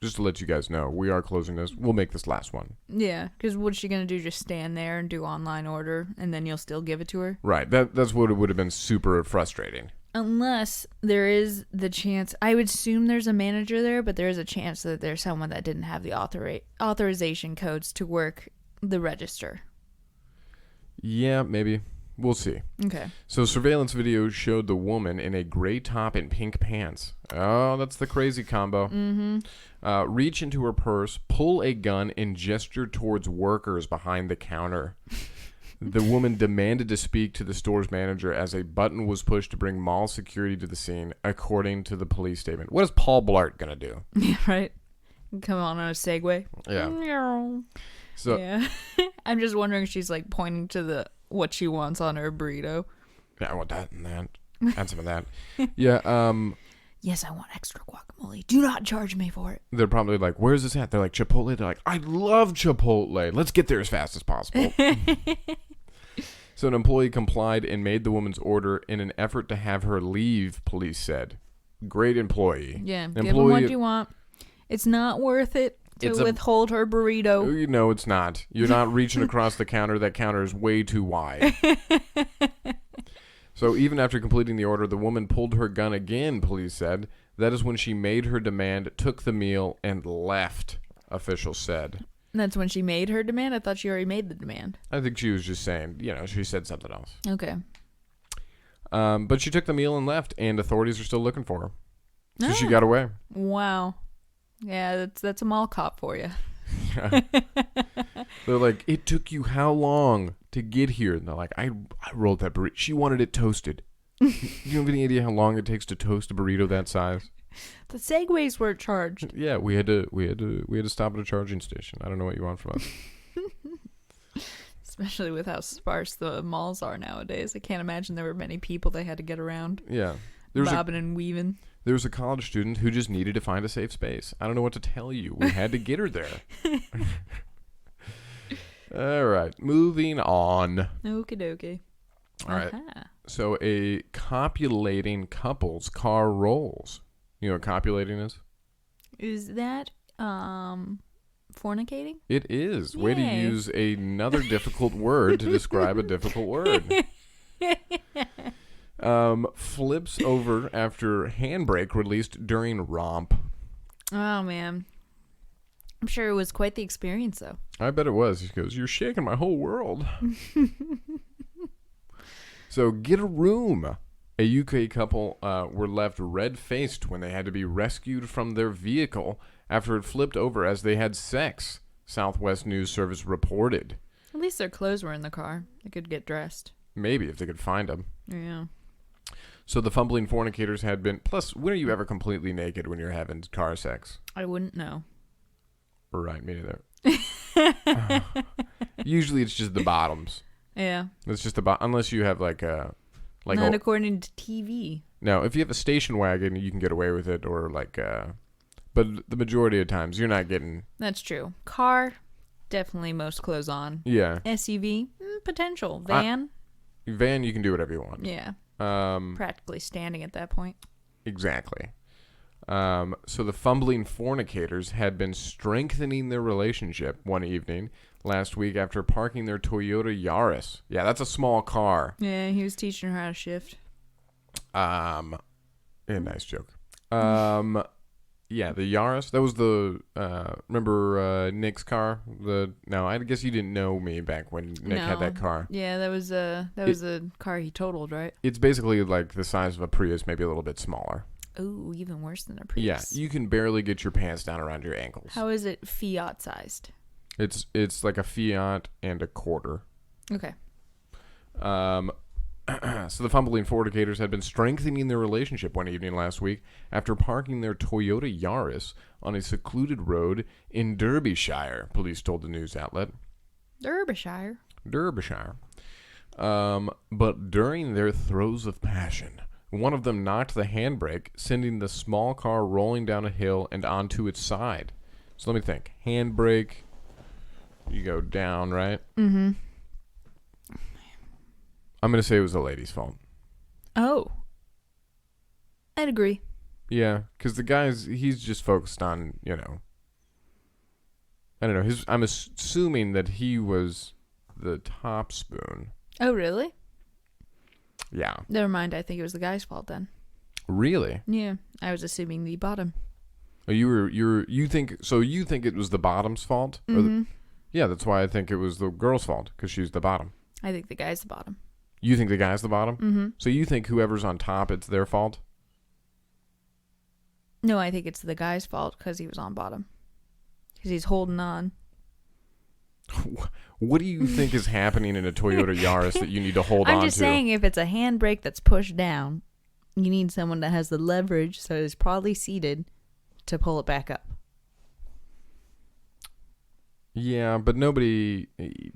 just to let you guys know, we are closing this. We'll make this last one. Yeah, because what's she going to do? Just stand there and do online order, and then you'll still give it to her? Right. That's what it would have been super frustrating. Unless there is the chance, I would assume there's a manager there, but there is a chance that there's someone that didn't have the authorization codes to work the register. Yeah, maybe. We'll see. Okay. So surveillance video showed the woman in a gray top and pink pants. Oh, that's the crazy combo. Mm-hmm. Reach into her purse, pull a gun, and gesture towards workers behind the counter. The woman demanded to speak to the store's manager as a button was pushed to bring mall security to the scene, according to the police statement. What is Paul Blart going to do? Yeah, right. Come on a Segway. Yeah. So, yeah. I'm just wondering if she's like pointing to what she wants on her burrito. Yeah, I want that and that. Add some of that. Yeah. Yes, I want extra guacamole. Do not charge me for it. They're probably like, where's this at? They're like, Chipotle. They're like, I love Chipotle. Let's get there as fast as possible. So an employee complied and made the woman's order in an effort to have her leave, police said. Great employee. Yeah, give them what you want. It's not worth it to withhold her burrito. You know it's not. You're not reaching across the counter. That counter is way too wide. So even after completing the order, the woman pulled her gun again, police said. That is when she made her demand, took the meal, and left, officials said. That's when she made her demand? I thought she already made the demand. I think she was just saying, she said something else. Okay. But she took the meal and left, and authorities are still looking for her. So she got away. Wow. Yeah, that's a mall cop for you. They're like, it took you how long to get here? And they're like, I rolled that burrito. She wanted it toasted. You have any idea how long it takes to toast a burrito that size? The Segways were charged. Yeah, we had to stop at a charging station. I don't know what you want from us. Especially with how sparse the malls are nowadays. I can't imagine there were many people they had to get around. Yeah. Bobbing and weaving. There was a college student who just needed to find a safe space. I don't know what to tell you. We had to get her there. All right. Moving on. Okie dokie. All right. So a copulating couple's car rolls. You know what copulating is? Is that fornicating? It is. Yay. Way to use another difficult word to describe a difficult word. Flips over after handbrake released during romp. Oh, man. I'm sure it was quite the experience, though. I bet it was. He goes, you're shaking my whole world. So get a room. A UK couple were left red-faced when they had to be rescued from their vehicle after it flipped over as they had sex, Southwest News Service reported. At least their clothes were in the car. They could get dressed. Maybe, if they could find them. Yeah. So the fumbling fornicators had been... Plus, when are you ever completely naked when you're having car sex? I wouldn't know. Right, me neither. Usually it's just the bottoms. Yeah. It's just the bottom. Unless you have like a... Not according to TV. No, if you have a station wagon, you can get away with it, or like... but the majority of times, you're not getting... That's true. Car, definitely most clothes on. Yeah. SUV, potential. Van? Van, you can do whatever you want. Yeah. Practically standing at that point. Exactly. So the fumbling fornicators had been strengthening their relationship one evening last week after parking their Toyota Yaris. Yeah, that's a small car. Yeah, he was teaching her how to shift. Yeah, nice joke. Yeah, the Yaris. That was the remember Nick's car. No, I guess you didn't know me back when Nick had that car. Yeah, that was a car he totaled, right? It's basically like the size of a Prius, maybe a little bit smaller. Oh, even worse than a Prius. Yeah, you can barely get your pants down around your ankles. How is it Fiat sized? It's like a Fiat and a quarter. Okay. So the fumbling fornicators had been strengthening their relationship one evening last week after parking their Toyota Yaris on a secluded road in Derbyshire, police told the news outlet. Derbyshire. But during their throes of passion, one of them knocked the handbrake, sending the small car rolling down a hill and onto its side. So let me think. Handbrake, you go down, right? Mm-hmm. I'm going to say it was the lady's fault. Oh. I'd agree. Yeah, because he's just focused on, I don't know. I'm assuming that he was the top spoon. Oh, really? Yeah. Never mind. I think it was the guy's fault then. Really? Yeah. I was assuming the bottom. Oh, you think it was the bottom's fault? Mm-hmm. Yeah, that's why I think it was the girl's fault, because she's the bottom. I think the guy's the bottom. You think the guy's the bottom? Mm-hmm. So you think whoever's on top, it's their fault? No, I think it's the guy's fault because he was on bottom. Because he's holding on. What do you think is happening in a Toyota Yaris that you need to hold on to? I'm just saying, if it's a handbrake that's pushed down, you need someone that has the leverage, so it's probably seated, to pull it back up. Yeah, but nobody... It's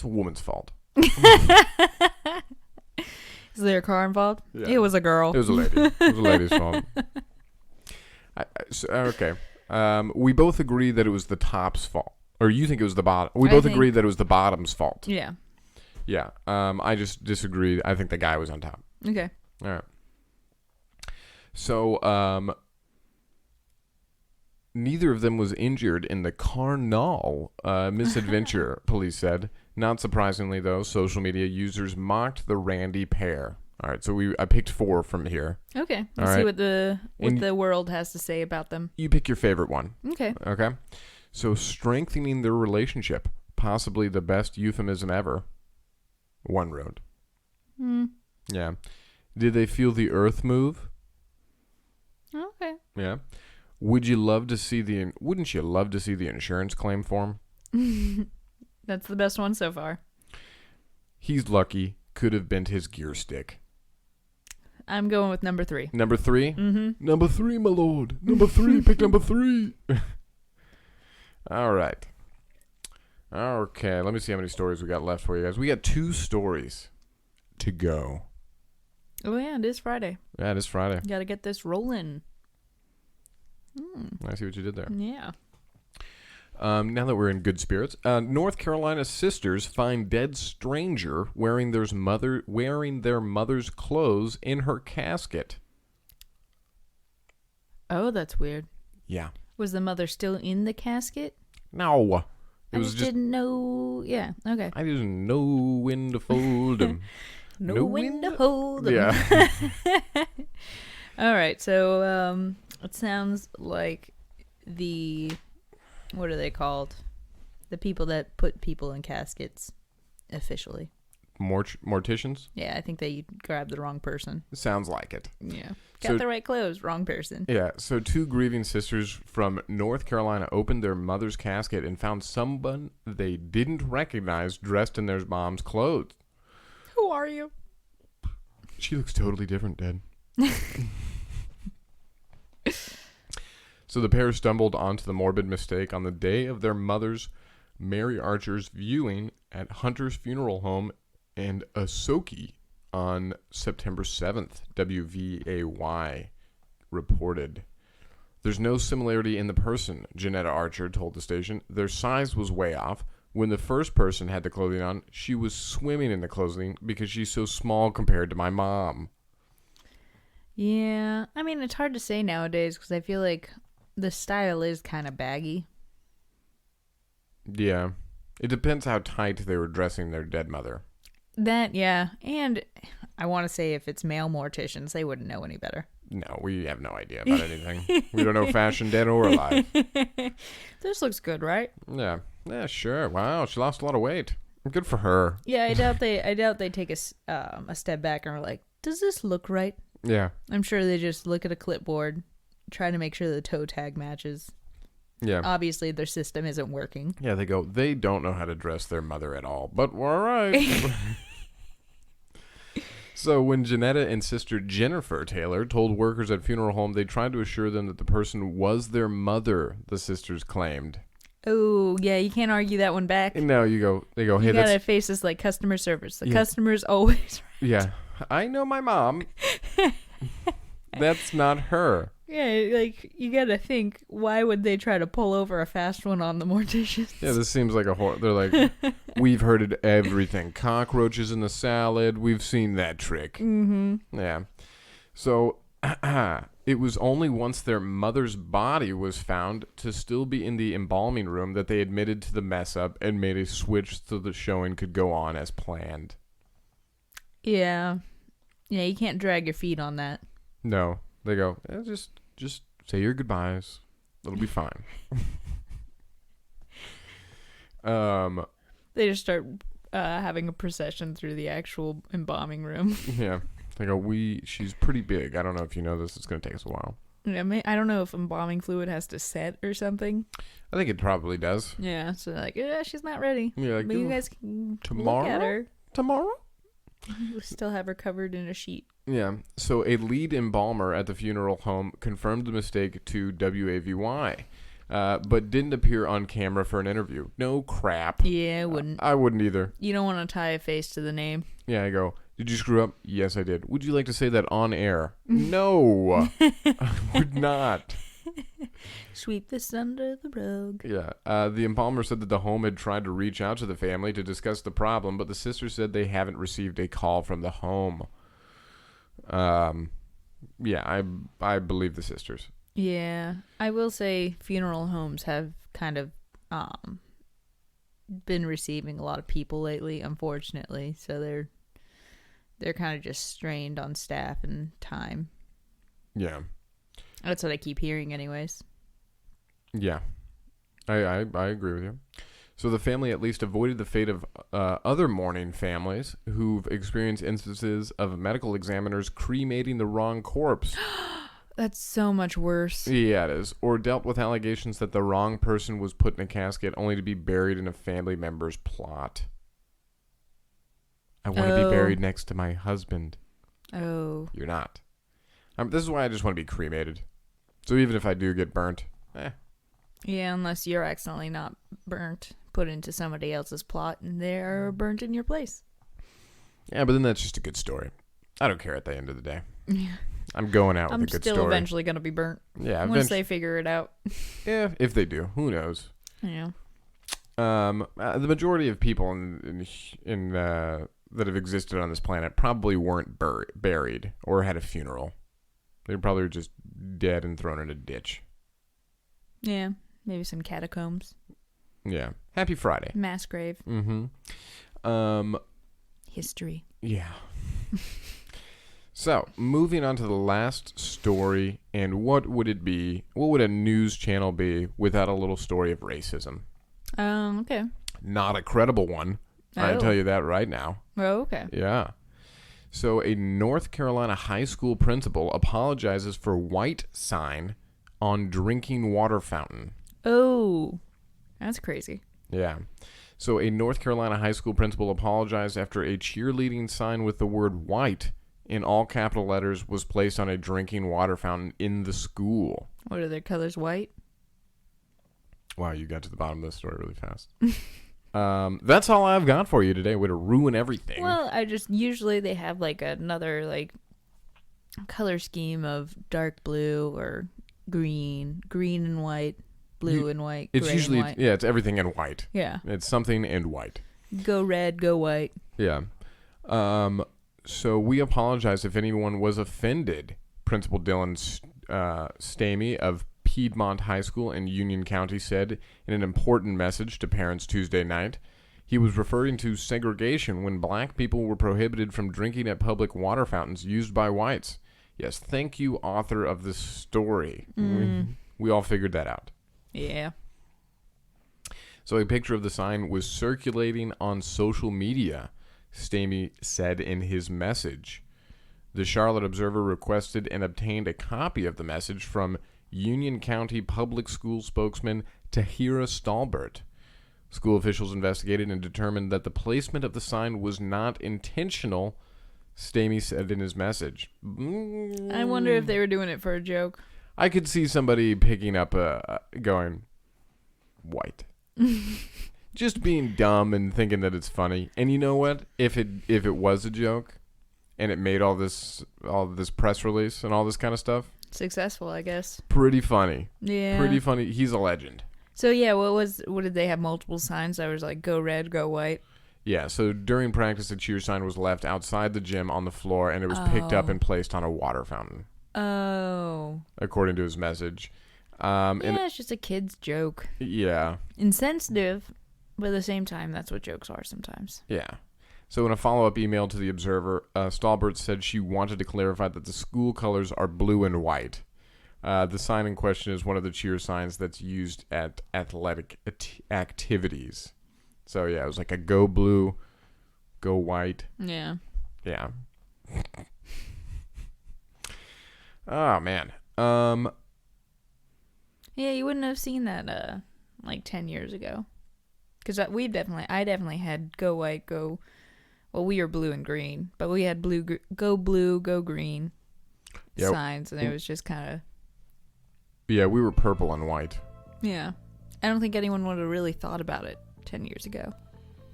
a woman's fault. Is there a car involved? Yeah. It was a girl. It was a lady. It was a lady's fault. Okay. We both agree that it was the top's fault. Or you think it was the bottom. We both agree that it was the bottom's fault. Yeah. Yeah. I just disagree. I think the guy was on top. Okay. All right. So, neither of them was injured in the carnal misadventure, police said. Not surprisingly, though, social media users mocked the Randy pair. All right, so I picked 4 from here. Okay. Let's see what the world has to say about them. You pick your favorite one. Okay. Okay. So, strengthening their relationship, possibly the best euphemism ever. One wrote. Yeah. Did they feel the earth move? Okay. Yeah. Wouldn't you love to see the insurance claim form? That's the best one so far. He's lucky. Could have bent his gear stick. I'm going with number 3. Number 3? Mm-hmm. Number 3, my lord. Number 3. Pick number 3. All right. Okay, let me see how many stories we got left for you guys. We got 2 stories to go. Oh, yeah, it is Friday. Yeah, it is Friday. Got to get this rolling. I see what you did there. Yeah. Now that we're in good spirits, North Carolina sisters find dead stranger wearing their mother's clothes in her casket. Oh, that's weird. Yeah. Was the mother still in the casket? No. I just didn't know. Yeah, okay. I didn't know when to fold them. know when to hold them. Yeah. All right, so it sounds like what are they called? The people that put people in caskets officially. Morticians? Yeah, I think they grabbed the wrong person. Sounds like it. Yeah. Got the right clothes, wrong person. Yeah, so 2 grieving sisters from North Carolina opened their mother's casket and found someone they didn't recognize dressed in their mom's clothes. Who are you? She looks totally different, Dad. So the pair stumbled onto the morbid mistake on the day of their mother's, Mary Archer's, viewing at Hunter's Funeral Home and Asoki on September 7th, WVAY reported. There's no similarity in the person, Janetta Archer told the station. Their size was way off. When the first person had the clothing on, she was swimming in the clothing because she's so small compared to my mom. Yeah, I mean, it's hard to say nowadays because I feel like the style is kind of baggy. Yeah. It depends how tight they were dressing their dead mother. That, yeah. And I want to say if it's male morticians, they wouldn't know any better. No, we have no idea about anything. We don't know fashion, dead or alive. This looks good, right? Yeah. Yeah, sure. Wow, she lost a lot of weight. Good for her. Yeah, I doubt they take a step back and are like, does this look right? Yeah. I'm sure they just look at a clipboard, try to make sure the toe tag matches. Yeah. Obviously, their system isn't working. Yeah, they go, they don't know how to dress their mother at all, but we're all right. So when Janetta and sister Jennifer Taylor told workers at funeral home, they tried to assure them that the person was their mother, the sisters claimed. Oh, yeah, you can't argue that one back. And now they go, hey, You that's... gotta face this like customer service. The Yeah. customer's always right. Yeah, I know my mom. That's not her. Yeah, like, you gotta think, why would they try to pull over a fast one on the morticians? Yeah, this seems like a horror. They're like, we've heard it everything. Cockroaches in the salad. We've seen that trick. Mm-hmm. Yeah. So it was only once their mother's body was found to still be in the embalming room that they admitted to the mess up and made a switch so the showing could go on as planned. Yeah. Yeah, you can't drag your feet on that. No. They go, just say your goodbyes. It'll be fine. They just start having a procession through the actual embalming room. Yeah. They go, she's pretty big. I don't know if you know this. It's going to take us a while. Yeah, I don't know if embalming fluid has to set or something. I think it probably does. Yeah, so they're like, yeah, she's not ready. Yeah, like, but you guys can tomorrow? look at her. Tomorrow? We still have her covered in a sheet. Yeah. So a lead embalmer at the funeral home confirmed the mistake to WAVY, but didn't appear on camera for an interview. No crap. Yeah, I wouldn't. I wouldn't either. You don't want to tie a face to the name. Yeah, I go, did you screw up? Yes, I did. Would you like to say that on air? No, I would not. Sweep this under the rug. Yeah. The embalmer said that the home had tried to reach out to the family to discuss the problem, but the sister said they haven't received a call from the home. Yeah, I believe the sisters. Yeah, I will say funeral homes have kind of been receiving a lot of people lately, unfortunately. So they're kind of just strained on staff and time. Yeah. That's what I keep hearing, anyways. Yeah, I agree with you. So the family at least avoided the fate of other mourning families who've experienced instances of medical examiners cremating the wrong corpse. That's so much worse. Yeah, it is. Or dealt with allegations that the wrong person was put in a casket only to be buried in a family member's plot. I want to be buried next to my husband. Oh. You're not. This is why I just want to be cremated. So even if I do get burnt, Yeah, unless you're accidentally not burnt, put into somebody else's plot, and they're burnt in your place. Yeah, but then that's just a good story. I don't care at the end of the day. Yeah. I'm going out with a good story. I'm still eventually going to be burnt. Yeah, once they figure it out. Yeah, if they do. Who knows? Yeah. The majority of people in that have existed on this planet probably weren't buried or had a funeral. They probably were just dead and thrown in a ditch. Yeah, maybe some catacombs. Yeah. Happy Friday. Mass grave. Mm-hmm. History. Yeah. So, moving on to the last story, and what would it be? What would a news channel be without a little story of racism? Okay. Not a credible one. I can tell you that right now. Oh, okay. Yeah. So, a North Carolina high school principal apologizes for white sign on drinking water fountain. Oh, that's crazy. Yeah. So, a North Carolina high school principal apologized after a cheerleading sign with the word white in all capital letters was placed on a drinking water fountain in the school. What are their colors? White? Wow, you got to the bottom of this story really fast. That's all I've got for you today. Way to ruin everything. Well, usually they have like another color scheme of dark blue or green and white, blue and white, It's gray usually, and white. yeah, it's everything in white. Yeah. It's something in white. Go red, go white. Yeah. So we apologize if anyone was offended, Principal Dylan Stamey of Piedmont High School in Union County said in an important message to parents Tuesday night. He was referring to segregation when black people were prohibited from drinking at public water fountains used by whites. Yes, thank you, author of this story. We all figured that out. Yeah. So a picture of the sign was circulating on social media, Stamey said in his message. The Charlotte Observer requested and obtained a copy of the message from Union County Public School spokesman Tahira Stallbert. School officials investigated and determined that the placement of the sign was not intentional, Stamey said in his message. I wonder if they were doing it for a joke. I could see somebody picking up going, white. Just being dumb and thinking that it's funny. And you know what? If it was a joke and it made all this press release and all this kind of stuff. Successful, I guess. Pretty funny. Yeah. Pretty funny. He's a legend. So yeah, what did they have multiple signs that was like go red, go white? Yeah, so during practice the cheer sign was left outside the gym on the floor and it was picked up and placed on a water fountain. Oh. According to his message. Yeah, it's just a kid's joke. Yeah. Insensitive, but at the same time, that's what jokes are sometimes. Yeah. So in a follow-up email to the Observer, Stallbert said she wanted to clarify that the school colors are blue and white. The sign in question is one of the cheer signs that's used at athletic activities. So yeah, it was like a go blue, go white. Yeah. Yeah. Oh, man. Yeah, you wouldn't have seen that like 10 years ago. Because I definitely had go white, go... Well, we were blue and green, but we had go blue, go green signs, and it was just kind of... Yeah, we were purple and white. Yeah. I don't think anyone would have really thought about it 10 years ago.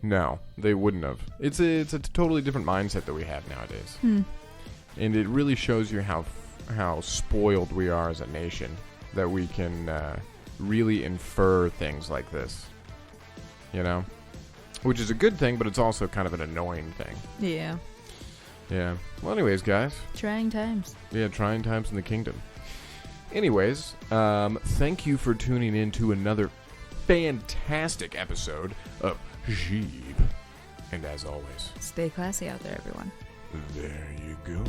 No, they wouldn't have. It's a totally different mindset that we have nowadays. And it really shows you how spoiled we are as a nation, that we can really infer things like this. You know? Which is a good thing, but it's also kind of an annoying thing. Yeah. Yeah. Well, anyways, guys. Trying times. Yeah, trying times in the kingdom. Anyways, thank you for tuning in to another fantastic episode of Sheep. And as always, stay classy out there, everyone. There you go.